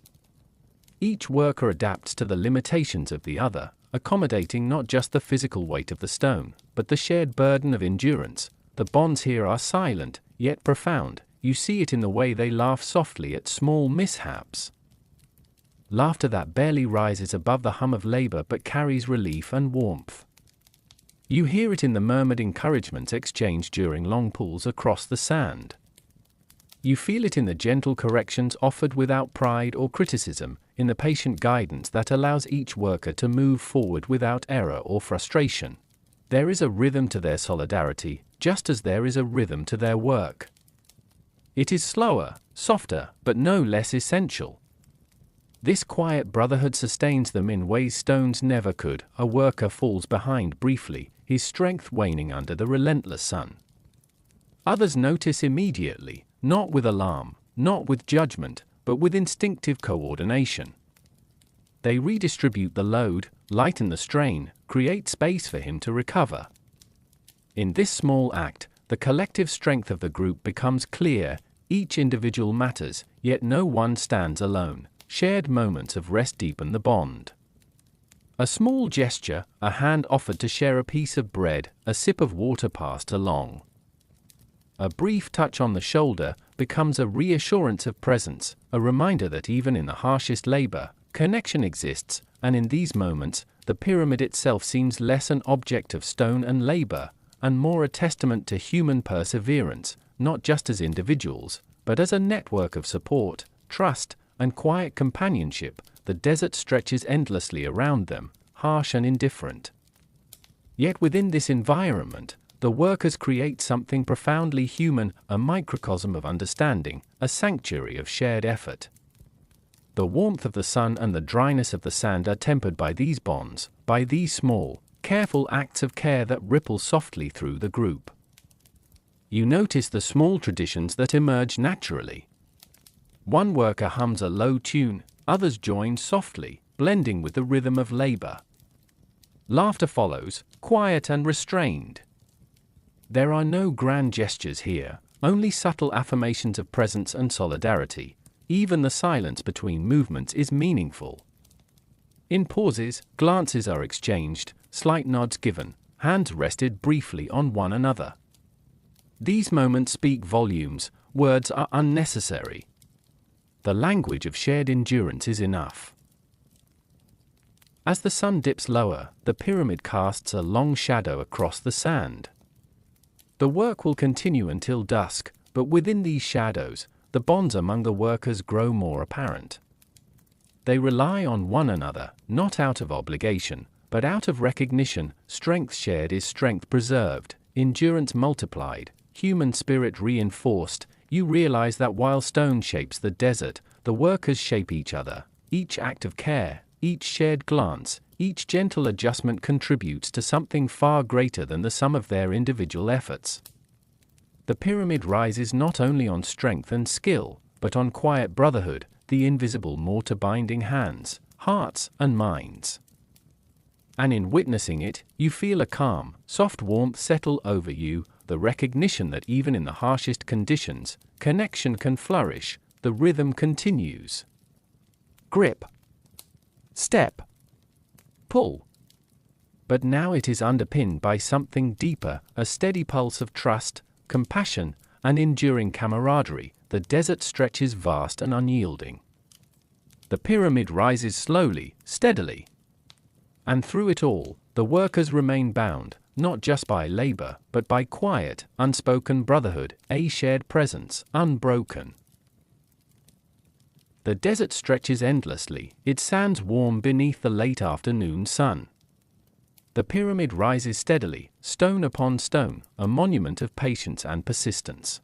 Each worker adapts to the limitations of the other, accommodating not just the physical weight of the stone, but the shared burden of endurance. The bonds here are silent, yet profound. You see it in the way they laugh softly at small mishaps. Laughter that barely rises above the hum of labor but carries relief and warmth. You hear it in the murmured encouragements exchanged during long pulls across the sand. You feel it in the gentle corrections offered without pride or criticism, in the patient guidance that allows each worker to move forward without error or frustration. There is a rhythm to their solidarity, just as there is a rhythm to their work. It is slower, softer, but no less essential. This quiet brotherhood sustains them in ways stones never could. A worker falls behind briefly, his strength waning under the relentless sun. Others notice immediately, not with alarm, not with judgment, but with instinctive coordination. They redistribute the load, lighten the strain, create space for him to recover. In this small act, the collective strength of the group becomes clear. Each individual matters, yet no one stands alone. Shared moments of rest deepen the bond. A small gesture, a hand offered to share a piece of bread, a sip of water passed along. A brief touch on the shoulder becomes a reassurance of presence, a reminder that even in the harshest labor, connection exists, and in these moments, the pyramid itself seems less an object of stone and labor, and more a testament to human perseverance, not just as individuals, but as a network of support, trust, and quiet companionship. The desert stretches endlessly around them, harsh and indifferent. Yet within this environment, the workers create something profoundly human, a microcosm of understanding, a sanctuary of shared effort. The warmth of the sun and the dryness of the sand are tempered by these bonds, by these small, careful acts of care that ripple softly through the group. You notice the small traditions that emerge naturally. One worker hums a low tune, others join softly, blending with the rhythm of labor. Laughter follows, quiet and restrained. There are no grand gestures here, only subtle affirmations of presence and solidarity. Even the silence between movements is meaningful. In pauses, glances are exchanged, slight nods given, hands rested briefly on one another. These moments speak volumes, words are unnecessary. The language of shared endurance is enough. As the sun dips lower, the pyramid casts a long shadow across the sand. The work will continue until dusk, but within these shadows, the bonds among the workers grow more apparent. They rely on one another, not out of obligation, but out of recognition. Strength shared is strength preserved, endurance multiplied, human spirit reinforced. You realize that while stone shapes the desert, the workers shape each other. Each act of care, each shared glance, each gentle adjustment contributes to something far greater than the sum of their individual efforts. The pyramid rises not only on strength and skill, but on quiet brotherhood, the invisible mortar binding hands, hearts, and minds. And in witnessing it, you feel a calm, soft warmth settle over you, the recognition that even in the harshest conditions, connection can flourish, the rhythm continues. Grip. Step. Pull. But now it is underpinned by something deeper, a steady pulse of trust, compassion, and enduring camaraderie. The desert stretches vast and unyielding. The pyramid rises slowly, steadily. And through it all, the workers remain bound, not just by labor, but by quiet, unspoken brotherhood, a shared presence, unbroken. The desert stretches endlessly, its sands warm beneath the late afternoon sun. The pyramid rises steadily, stone upon stone, a monument of patience and persistence.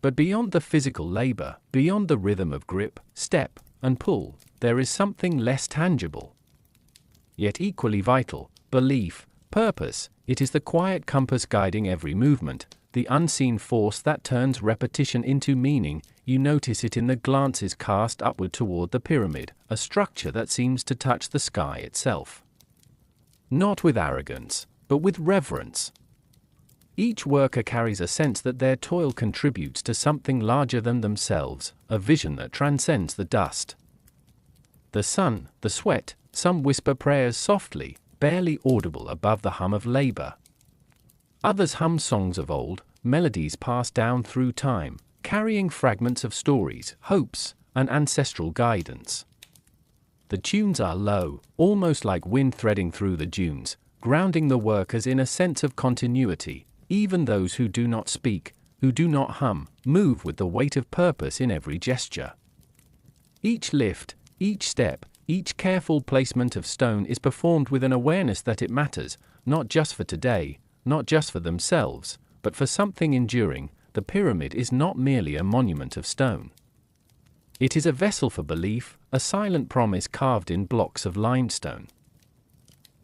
But beyond the physical labor, beyond the rhythm of grip, step, and pull, there is something less tangible, yet equally vital: belief, purpose. It is the quiet compass guiding every movement, the unseen force that turns repetition into meaning. You notice it in the glances cast upward toward the pyramid, a structure that seems to touch the sky itself. Not with arrogance, but with reverence. Each worker carries a sense that their toil contributes to something larger than themselves, a vision that transcends the dust. The sun, the sweat, some whisper prayers softly, barely audible above the hum of labor. Others hum songs of old, melodies passed down through time, carrying fragments of stories, hopes, and ancestral guidance. The tunes are low, almost like wind threading through the dunes, grounding the workers in a sense of continuity. Even those who do not speak, who do not hum, move with the weight of purpose in every gesture. Each lift, each step, each careful placement of stone is performed with an awareness that it matters, not just for today, not just for themselves, but for something enduring. The pyramid is not merely a monument of stone. It is a vessel for belief, a silent promise carved in blocks of limestone.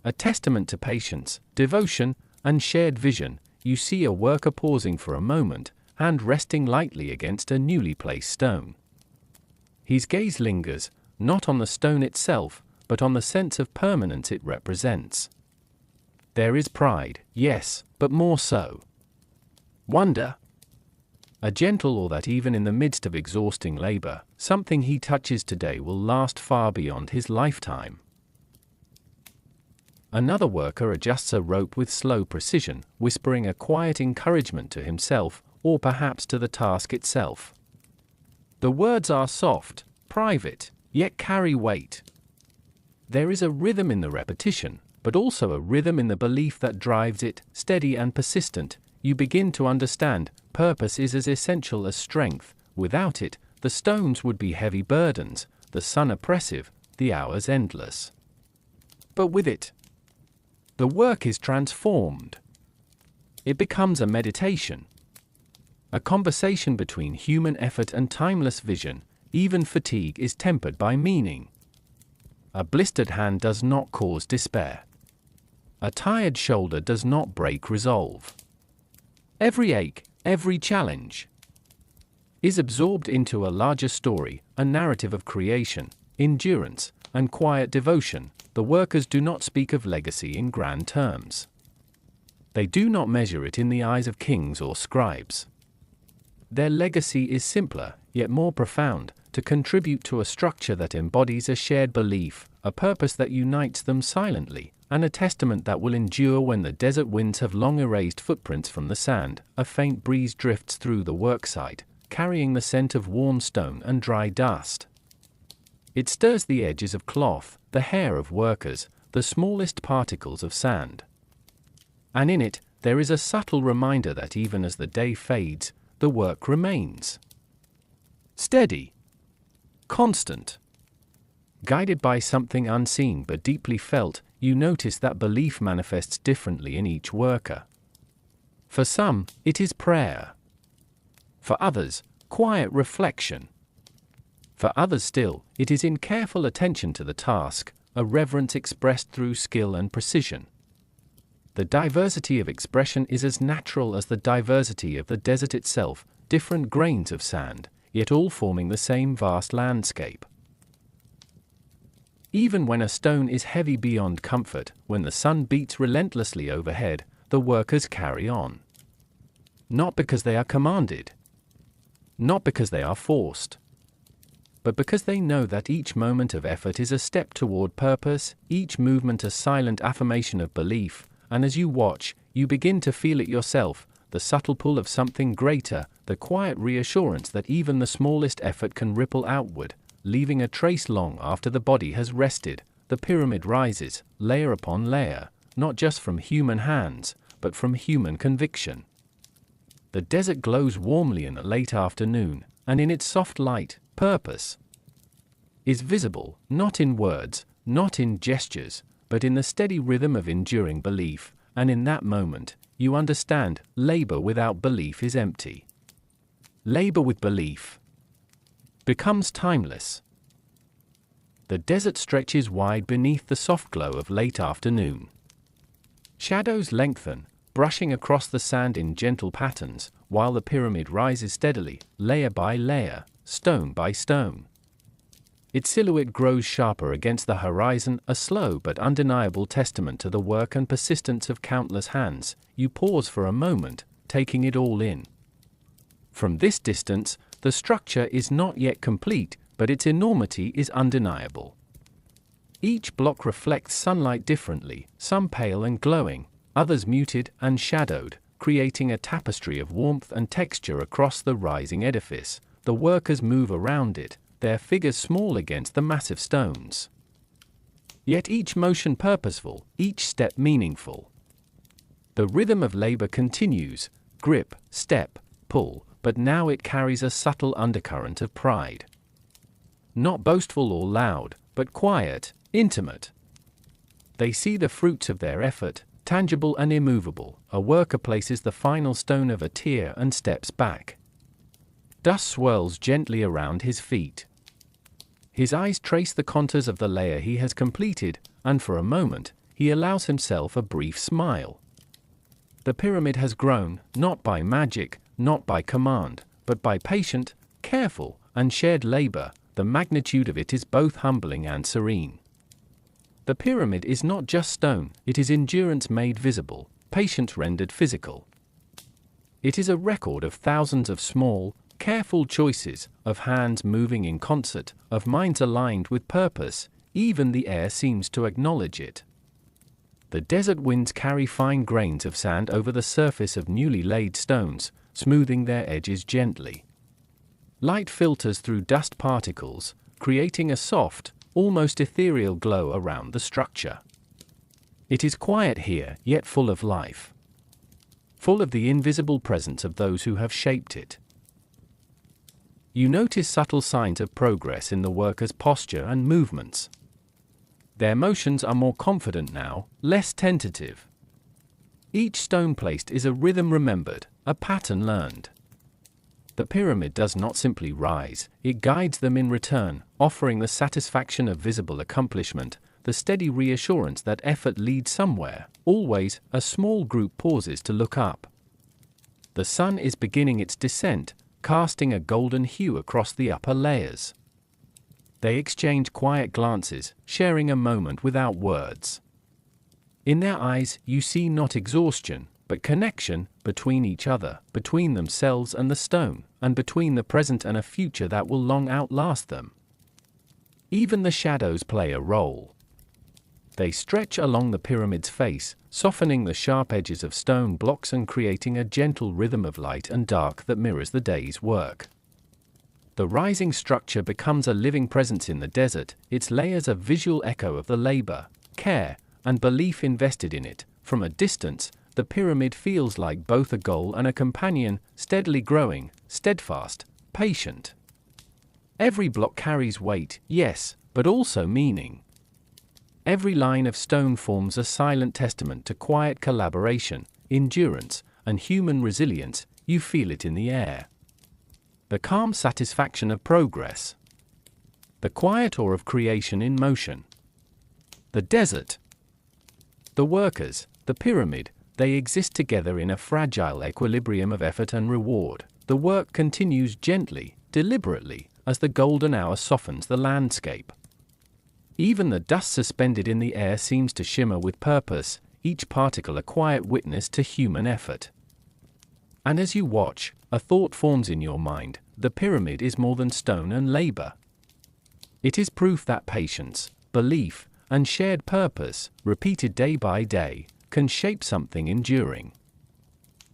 A testament to patience, devotion, and shared vision. You see a worker pausing for a moment, hand resting lightly against a newly placed stone. His gaze lingers, not on the stone itself, but on the sense of permanence it represents. There is pride, yes, but more so. Wonder. A gentle awe that even in the midst of exhausting labor, something he touches today will last far beyond his lifetime. Another worker adjusts a rope with slow precision, whispering a quiet encouragement to himself, or perhaps to the task itself. The words are soft, private, yet carry weight. There is a rhythm in the repetition, but also a rhythm in the belief that drives it, steady and persistent. You begin to understand, purpose is as essential as strength. Without it, the stones would be heavy burdens, the sun oppressive, the hours endless. But with it, the work is transformed. It becomes a meditation, a conversation between human effort and timeless vision. Even fatigue is tempered by meaning. A blistered hand does not cause despair. A tired shoulder does not break resolve. Every ache, every challenge is absorbed into a larger story, a narrative of creation, endurance, and quiet devotion. The workers do not speak of legacy in grand terms. They do not measure it in the eyes of kings or scribes. Their legacy is simpler, yet more profound: to contribute to a structure that embodies a shared belief, a purpose that unites them silently, and a testament that will endure when the desert winds have long erased footprints from the sand. A faint breeze drifts through the worksite, carrying the scent of worn stone and dry dust. It stirs the edges of cloth, the hair of workers, the smallest particles of sand. And in it, there is a subtle reminder that even as the day fades, the work remains. Steady. Constant. Guided by something unseen but deeply felt, you notice that belief manifests differently in each worker. For some, it is prayer. For others, quiet reflection. For others still, it is in careful attention to the task, a reverence expressed through skill and precision. The diversity of expression is as natural as the diversity of the desert itself, different grains of sand, yet all forming the same vast landscape. Even when a stone is heavy beyond comfort, when the sun beats relentlessly overhead, the workers carry on. Not because they are commanded. Not because they are forced. But because they know that each moment of effort is a step toward purpose, each movement a silent affirmation of belief, and as you watch, you begin to feel it yourself, the subtle pull of something greater, the quiet reassurance that even the smallest effort can ripple outward, leaving a trace long after the body has rested. The pyramid rises, layer upon layer, not just from human hands, but from human conviction. The desert glows warmly in the late afternoon, and in its soft light, purpose is visible, not in words, not in gestures, but in the steady rhythm of enduring belief, and in that moment, you understand, labor without belief is empty. Labor with belief becomes timeless. The desert stretches wide beneath the soft glow of late afternoon. Shadows lengthen, brushing across the sand in gentle patterns, while the pyramid rises steadily, layer by layer, stone by stone. Its silhouette grows sharper against the horizon, a slow but undeniable testament to the work and persistence of countless hands. You pause for a moment, taking it all in. From this distance, the structure is not yet complete, but its enormity is undeniable. Each block reflects sunlight differently, some pale and glowing, others muted and shadowed, creating a tapestry of warmth and texture across the rising edifice. The workers move around it, their figures small against the massive stones. Yet each motion purposeful, each step meaningful. The rhythm of labor continues, grip, step, pull, but now it carries a subtle undercurrent of pride. Not boastful or loud, but quiet, intimate. They see the fruits of their effort, tangible and immovable. A worker places the final stone of a tier and steps back. Dust swirls gently around his feet. His eyes trace the contours of the layer he has completed, and for a moment, he allows himself a brief smile. The pyramid has grown, not by magic, not by command, but by patient, careful, and shared labor. The magnitude of it is both humbling and serene. The pyramid is not just stone, it is endurance made visible, patience rendered physical. It is a record of thousands of small, careful choices, of hands moving in concert, of minds aligned with purpose. Even the air seems to acknowledge it. The desert winds carry fine grains of sand over the surface of newly laid stones, smoothing their edges gently. Light filters through dust particles, creating a soft, almost ethereal glow around the structure. It is quiet here, yet full of life. Full of the invisible presence of those who have shaped it. You notice subtle signs of progress in the workers' posture and movements. Their motions are more confident now, less tentative. Each stone placed is a rhythm remembered, a pattern learned. The pyramid does not simply rise, it guides them in return, offering the satisfaction of visible accomplishment, the steady reassurance that effort leads somewhere. Always, a small group pauses to look up. The sun is beginning its descent, casting a golden hue across the upper layers. They exchange quiet glances, sharing a moment without words. In their eyes, you see not exhaustion, but connection, between each other, between themselves and the stone, and between the present and a future that will long outlast them. Even the shadows play a role. They stretch along the pyramid's face, softening the sharp edges of stone blocks and creating a gentle rhythm of light and dark that mirrors the day's work. The rising structure becomes a living presence in the desert, its layers a visual echo of the labor, care, and belief invested in it. From a distance, the pyramid feels like both a goal and a companion, steadily growing, steadfast, patient. Every block carries weight, yes, but also meaning. Every line of stone forms a silent testament to quiet collaboration, endurance, and human resilience. You feel it in the air. The calm satisfaction of progress. The quiet awe of creation in motion. The desert. The workers, the pyramid, they exist together in a fragile equilibrium of effort and reward. The work continues gently, deliberately, as the golden hour softens the landscape. Even the dust suspended in the air seems to shimmer with purpose, each particle a quiet witness to human effort. And as you watch, a thought forms in your mind: the pyramid is more than stone and labor. It is proof that patience, belief, and shared purpose, repeated day by day, can shape something enduring.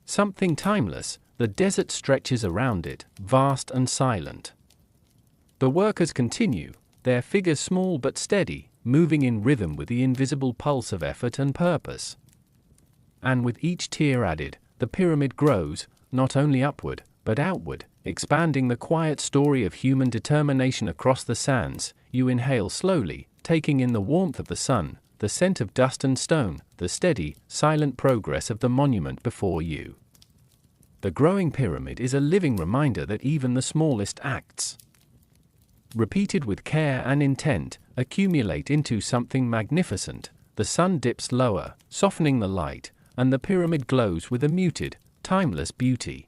Something timeless. The desert stretches around it, vast and silent. The workers continue, their figures small but steady, moving in rhythm with the invisible pulse of effort and purpose. And with each tier added, the pyramid grows, not only upward, but outward, expanding the quiet story of human determination across the sands. You inhale slowly, taking in the warmth of the sun, the scent of dust and stone, the steady, silent progress of the monument before you. The growing pyramid is a living reminder that even the smallest acts, repeated with care and intent, accumulate into something magnificent. The sun dips lower, softening the light, and the pyramid glows with a muted, timeless beauty.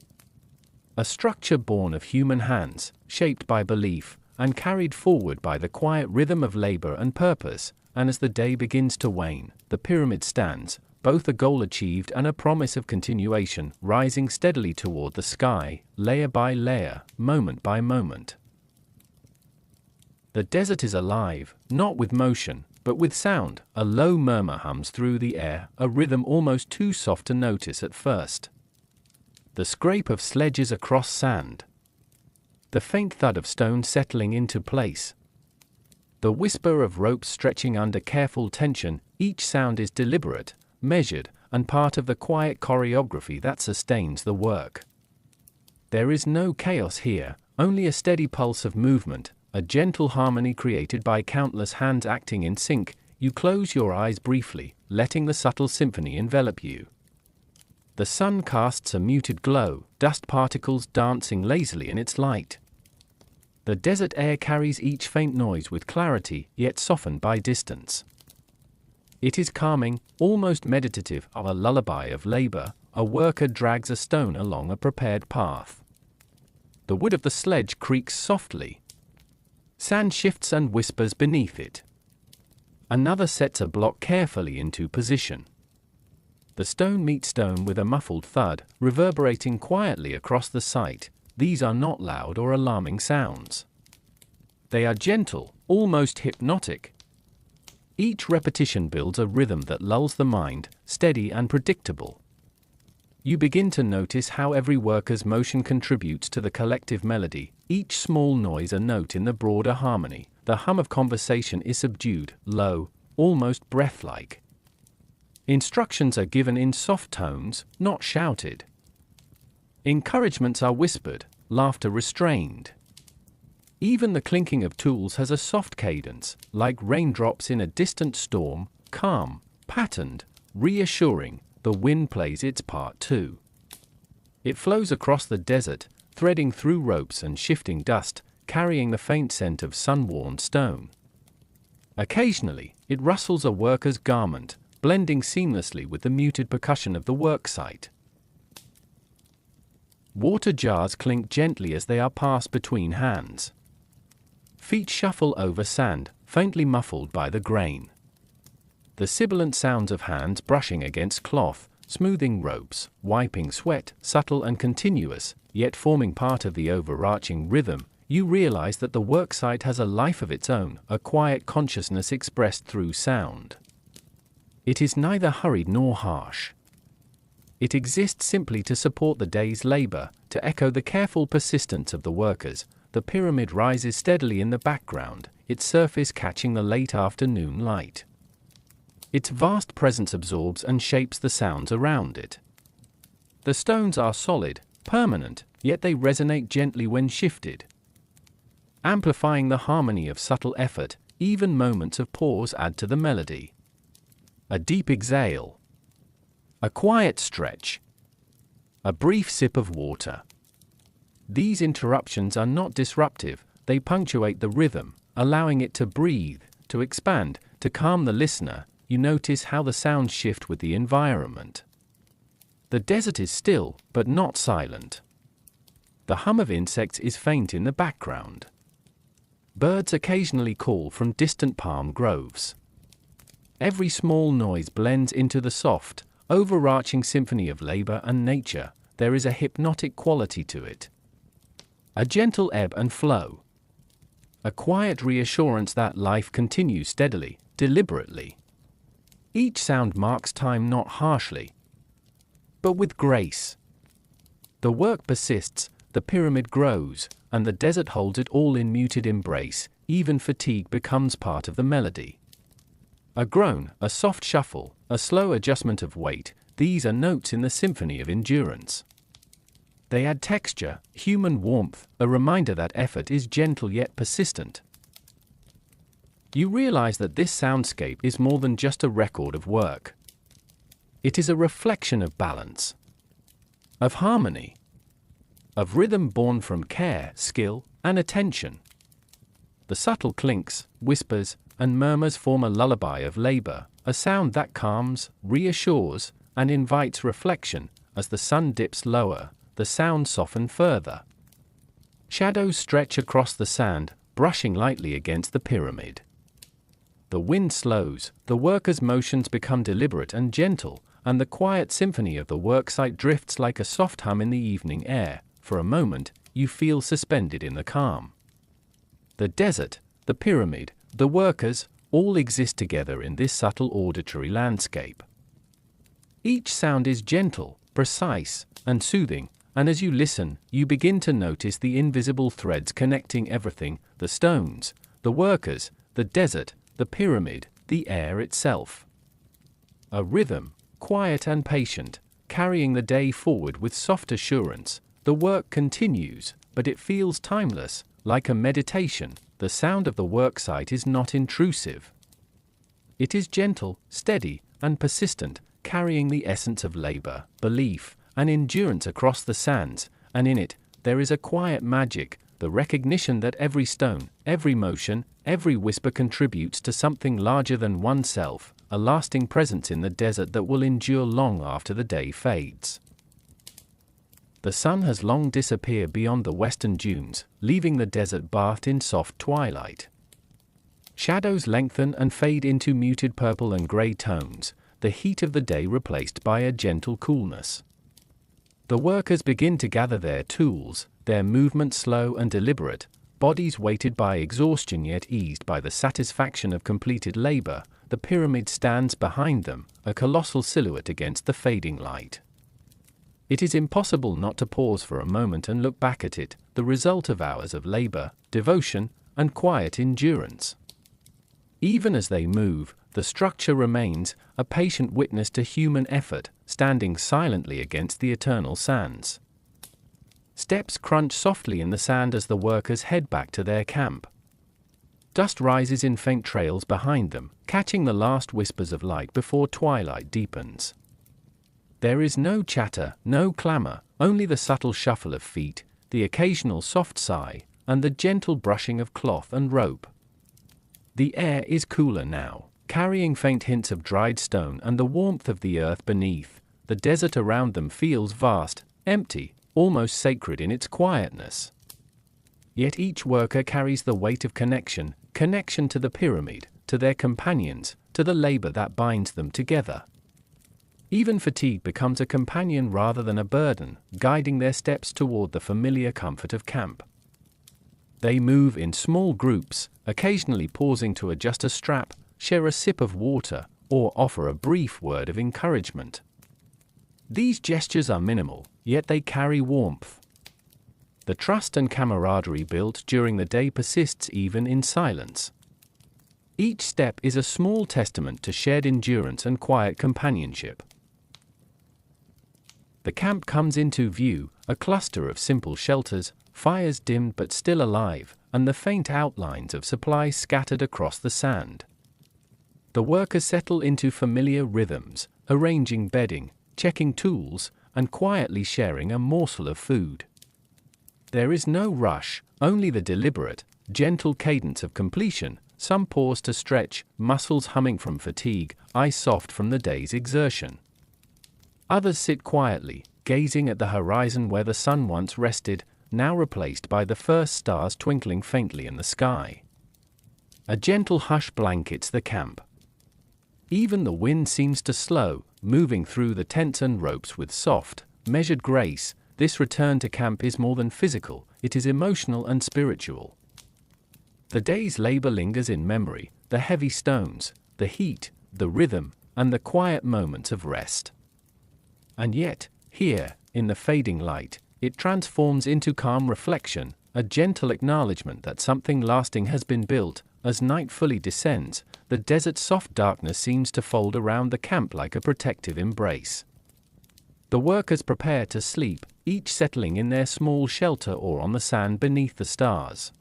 A structure born of human hands, shaped by belief, and carried forward by the quiet rhythm of labor and purpose. And as the day begins to wane, the pyramid stands, both a goal achieved and a promise of continuation, rising steadily toward the sky, layer by layer, moment by moment. The desert is alive, not with motion, but with sound. A low murmur hums through the air, a rhythm almost too soft to notice at first. The scrape of sledges across sand. The faint thud of stone settling into place. The whisper of ropes stretching under careful tension. Each sound is deliberate, measured, and part of the quiet choreography that sustains the work. There is no chaos here, only a steady pulse of movement, a gentle harmony created by countless hands acting in sync. You close your eyes briefly, letting the subtle symphony envelop you. The sun casts a muted glow, dust particles dancing lazily in its light. The desert air carries each faint noise with clarity, yet softened by distance. It is calming, almost meditative, a lullaby of labor. A worker drags a stone along a prepared path. The wood of the sledge creaks softly. Sand shifts and whispers beneath it. Another sets a block carefully into position. The stone meets stone with a muffled thud, reverberating quietly across the site. These are not loud or alarming sounds. They are gentle, almost hypnotic. Each repetition builds a rhythm that lulls the mind, steady and predictable. You begin to notice how every worker's motion contributes to the collective melody, each small noise a note in the broader harmony. The hum of conversation is subdued, low, almost breath-like. Instructions are given in soft tones, not shouted. Encouragements are whispered, laughter restrained. Even the clinking of tools has a soft cadence, like raindrops in a distant storm, calm, patterned, reassuring. The wind plays its part too. It flows across the desert, threading through ropes and shifting dust, carrying the faint scent of sun-worn stone. Occasionally, it rustles a worker's garment, blending seamlessly with the muted percussion of the worksite. Water jars clink gently as they are passed between hands. Feet shuffle over sand, faintly muffled by the grain. The sibilant sounds of hands brushing against cloth, smoothing ropes, wiping sweat, subtle and continuous, yet forming part of the overarching rhythm. You realize that the worksite has a life of its own, a quiet consciousness expressed through sound. It is neither hurried nor harsh. It exists simply to support the day's labor, to echo the careful persistence of the workers. The pyramid rises steadily in the background, its surface catching the late afternoon light. Its vast presence absorbs and shapes the sounds around it. The stones are solid, permanent, yet they resonate gently when shifted, amplifying the harmony of subtle effort. Even moments of pause add to the melody. A deep exhale, a quiet stretch, a brief sip of water. These interruptions are not disruptive, they punctuate the rhythm, allowing it to breathe, to expand, to calm the listener. You notice how the sounds shift with the environment. The desert is still, but not silent. The hum of insects is faint in the background. Birds occasionally call from distant palm groves. Every small noise blends into the soft, overarching symphony of labor and nature. There is a hypnotic quality to it. A gentle ebb and flow. A quiet reassurance that life continues steadily, deliberately. Each sound marks time not harshly, but with grace. The work persists, the pyramid grows, and the desert holds it all in muted embrace. Even fatigue becomes part of the melody. A groan, a soft shuffle, a slow adjustment of weight, these are notes in the symphony of endurance. They add texture, human warmth, a reminder that effort is gentle yet persistent. You realize that this soundscape is more than just a record of work. It is a reflection of balance, of harmony, of rhythm born from care, skill, and attention. The subtle clinks, whispers, and murmurs form a lullaby of labor, a sound that calms, reassures, and invites reflection. As the sun dips lower, the sounds soften further. Shadows stretch across the sand, brushing lightly against the pyramid. The wind slows, the workers' motions become deliberate and gentle, and the quiet symphony of the worksite drifts like a soft hum in the evening air. For a moment, you feel suspended in the calm. The desert, the pyramid, the workers, all exist together in this subtle auditory landscape. Each sound is gentle, precise, and soothing, and as you listen, you begin to notice the invisible threads connecting everything: the stones, the workers, the desert, the pyramid, the air itself. A rhythm, quiet and patient, carrying the day forward with soft assurance. The work continues, but it feels timeless, like a meditation. The sound of the worksite is not intrusive. It is gentle, steady, and persistent, carrying the essence of labor, belief, and endurance across the sands, and in it, there is a quiet magic, the recognition that every stone, every motion, every whisper contributes to something larger than oneself, a lasting presence in the desert that will endure long after the day fades. The sun has long disappeared beyond the western dunes, leaving the desert bathed in soft twilight. Shadows lengthen and fade into muted purple and gray tones, the heat of the day replaced by a gentle coolness. The workers begin to gather their tools, their movements slow and deliberate, bodies weighted by exhaustion yet eased by the satisfaction of completed labor. The pyramid stands behind them, a colossal silhouette against the fading light. It is impossible not to pause for a moment and look back at it, the result of hours of labor, devotion, and quiet endurance. Even as they move, the structure remains, a patient witness to human effort, standing silently against the eternal sands. Steps crunch softly in the sand as the workers head back to their camp. Dust rises in faint trails behind them, catching the last whispers of light before twilight deepens. There is no chatter, no clamor, only the subtle shuffle of feet, the occasional soft sigh, and the gentle brushing of cloth and rope. The air is cooler now, carrying faint hints of dried stone and the warmth of the earth beneath. The desert around them feels vast, empty, almost sacred in its quietness. Yet each worker carries the weight of connection to the pyramid, to their companions, to the labor that binds them together. Even fatigue becomes a companion rather than a burden, guiding their steps toward the familiar comfort of camp. They move in small groups, occasionally pausing to adjust a strap, share a sip of water, or offer a brief word of encouragement. These gestures are minimal, yet they carry warmth. The trust and camaraderie built during the day persists even in silence. Each step is a small testament to shared endurance and quiet companionship. The camp comes into view, a cluster of simple shelters, fires dimmed but still alive, and the faint outlines of supplies scattered across the sand. The workers settle into familiar rhythms, arranging bedding, checking tools, and quietly sharing a morsel of food. There is no rush, only the deliberate, gentle cadence of completion. Some pause to stretch, muscles humming from fatigue, eyes soft from the day's exertion. Others sit quietly, gazing at the horizon where the sun once rested, now replaced by the first stars twinkling faintly in the sky. A gentle hush blankets the camp. Even the wind seems to slow, moving through the tents and ropes with soft, measured grace. This return to camp is more than physical, it is emotional and spiritual. The day's labor lingers in memory, the heavy stones, the heat, the rhythm, and the quiet moments of rest. And yet, here, in the fading light, it transforms into calm reflection, a gentle acknowledgement that something lasting has been built. As night fully descends, the desert's soft darkness seems to fold around the camp like a protective embrace. The workers prepare to sleep, each settling in their small shelter or on the sand beneath the stars.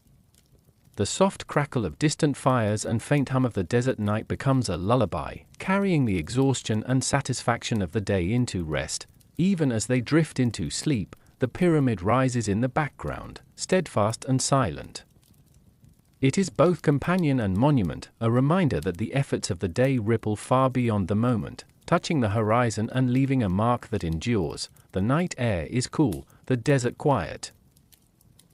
The soft crackle of distant fires and faint hum of the desert night becomes a lullaby, carrying the exhaustion and satisfaction of the day into rest. Even as they drift into sleep, the pyramid rises in the background, steadfast and silent. It is both companion and monument, a reminder that the efforts of the day ripple far beyond the moment, touching the horizon and leaving a mark that endures. The night air is cool, the desert quiet.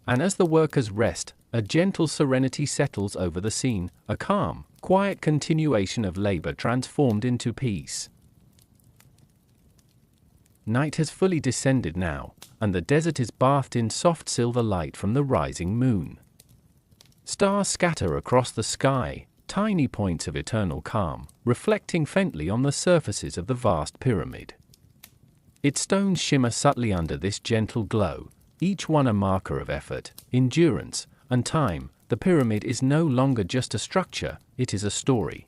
And as the workers rest, a gentle serenity settles over the scene, a calm, quiet continuation of labor transformed into peace. Night has fully descended now, and the desert is bathed in soft silver light from the rising moon. Stars scatter across the sky, tiny points of eternal calm, reflecting faintly on the surfaces of the vast pyramid. Its stones shimmer subtly under this gentle glow, each one a marker of effort, endurance, and time. The pyramid is no longer just a structure, it is a story.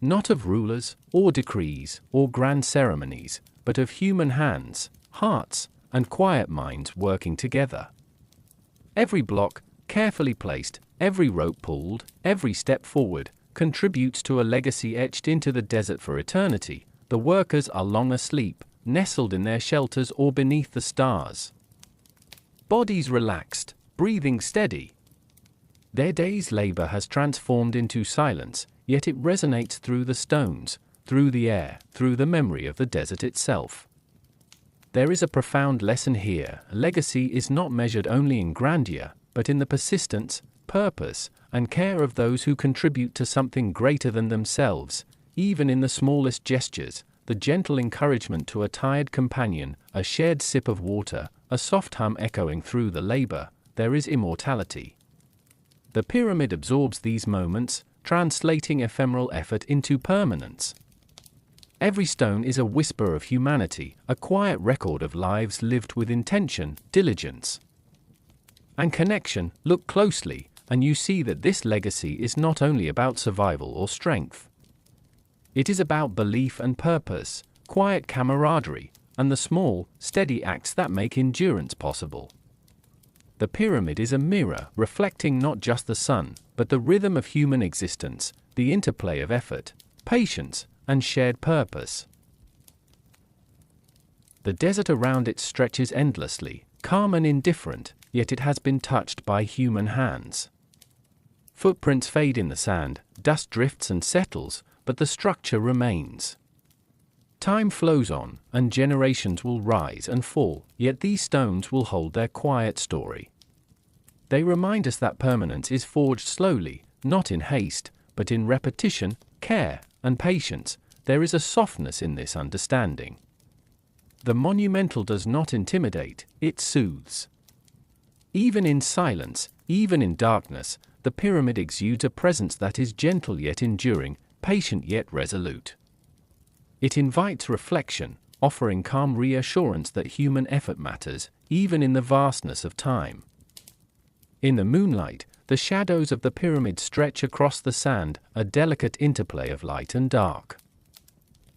Not of rulers, or decrees, or grand ceremonies, but of human hands, hearts, and quiet minds working together. Every block, carefully placed, every rope pulled, every step forward, contributes to a legacy etched into the desert for eternity. The workers are long asleep, nestled in their shelters or beneath the stars. Bodies relaxed, breathing steady. Their day's labor has transformed into silence, yet it resonates through the stones, through the air, through the memory of the desert itself. There is a profound lesson here. Legacy is not measured only in grandeur, but in the persistence, purpose, and care of those who contribute to something greater than themselves. Even in the smallest gestures, the gentle encouragement to a tired companion, a shared sip of water, a soft hum echoing through the labor, there is immortality. The pyramid absorbs these moments, translating ephemeral effort into permanence. Every stone is a whisper of humanity, a quiet record of lives lived with intention, diligence, and connection. Look closely, and you see that this legacy is not only about survival or strength. It is about belief and purpose, quiet camaraderie, and the small, steady acts that make endurance possible. The pyramid is a mirror reflecting not just the sun, but the rhythm of human existence, the interplay of effort, patience, and shared purpose. The desert around it stretches endlessly, calm and indifferent, yet it has been touched by human hands. Footprints fade in the sand, dust drifts and settles, but the structure remains. Time flows on, and generations will rise and fall, yet these stones will hold their quiet story. They remind us that permanence is forged slowly, not in haste, but in repetition, care, and patience. There is a softness in this understanding. The monumental does not intimidate, it soothes. Even in silence, even in darkness, the pyramid exudes a presence that is gentle yet enduring. patient yet resolute. It invites reflection, offering calm reassurance that human effort matters, even in the vastness of time. In the moonlight, the shadows of the pyramid stretch across the sand, a delicate interplay of light and dark.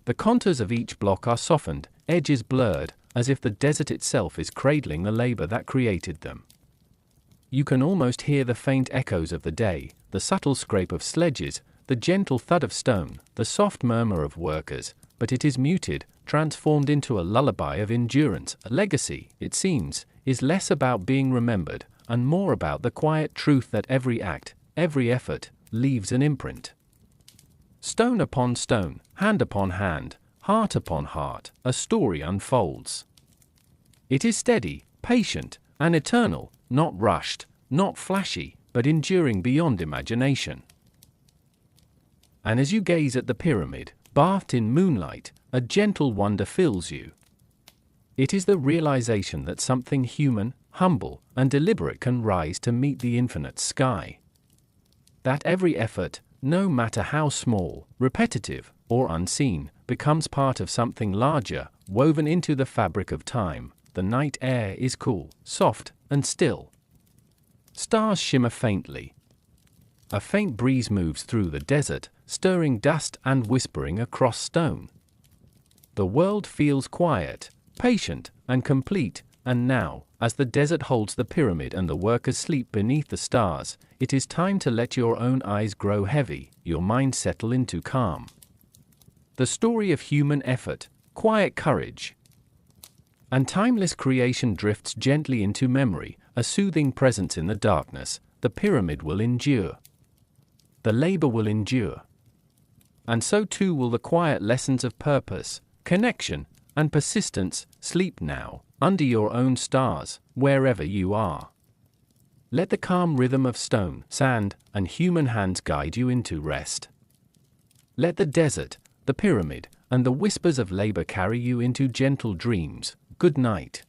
The contours of each block are softened, edges blurred, as if the desert itself is cradling the labor that created them. You can almost hear the faint echoes of the day, the subtle scrape of sledges, the gentle thud of stone, the soft murmur of workers, but it is muted, transformed into a lullaby of endurance. A legacy, it seems, is less about being remembered, and more about the quiet truth that every act, every effort, leaves an imprint. Stone upon stone, hand upon hand, heart upon heart, a story unfolds. It is steady, patient, and eternal, not rushed, not flashy, but enduring beyond imagination. And as you gaze at the pyramid, bathed in moonlight, a gentle wonder fills you. It is the realization that something human, humble, and deliberate can rise to meet the infinite sky. That every effort, no matter how small, repetitive, or unseen, becomes part of something larger, woven into the fabric of time. The night air is cool, soft, and still. Stars shimmer faintly. A faint breeze moves through the desert, stirring dust and whispering across stone. The world feels quiet, patient, and complete, and now, as the desert holds the pyramid and the workers sleep beneath the stars, it is time to let your own eyes grow heavy, your mind settle into calm. The story of human effort, quiet courage, and timeless creation drifts gently into memory, a soothing presence in the darkness. The pyramid will endure. The labor will endure. And so too will the quiet lessons of purpose, connection, and persistence. Sleep now, under your own stars, wherever you are. Let the calm rhythm of stone, sand, and human hands guide you into rest. Let the desert, the pyramid, and the whispers of labor carry you into gentle dreams. Good night.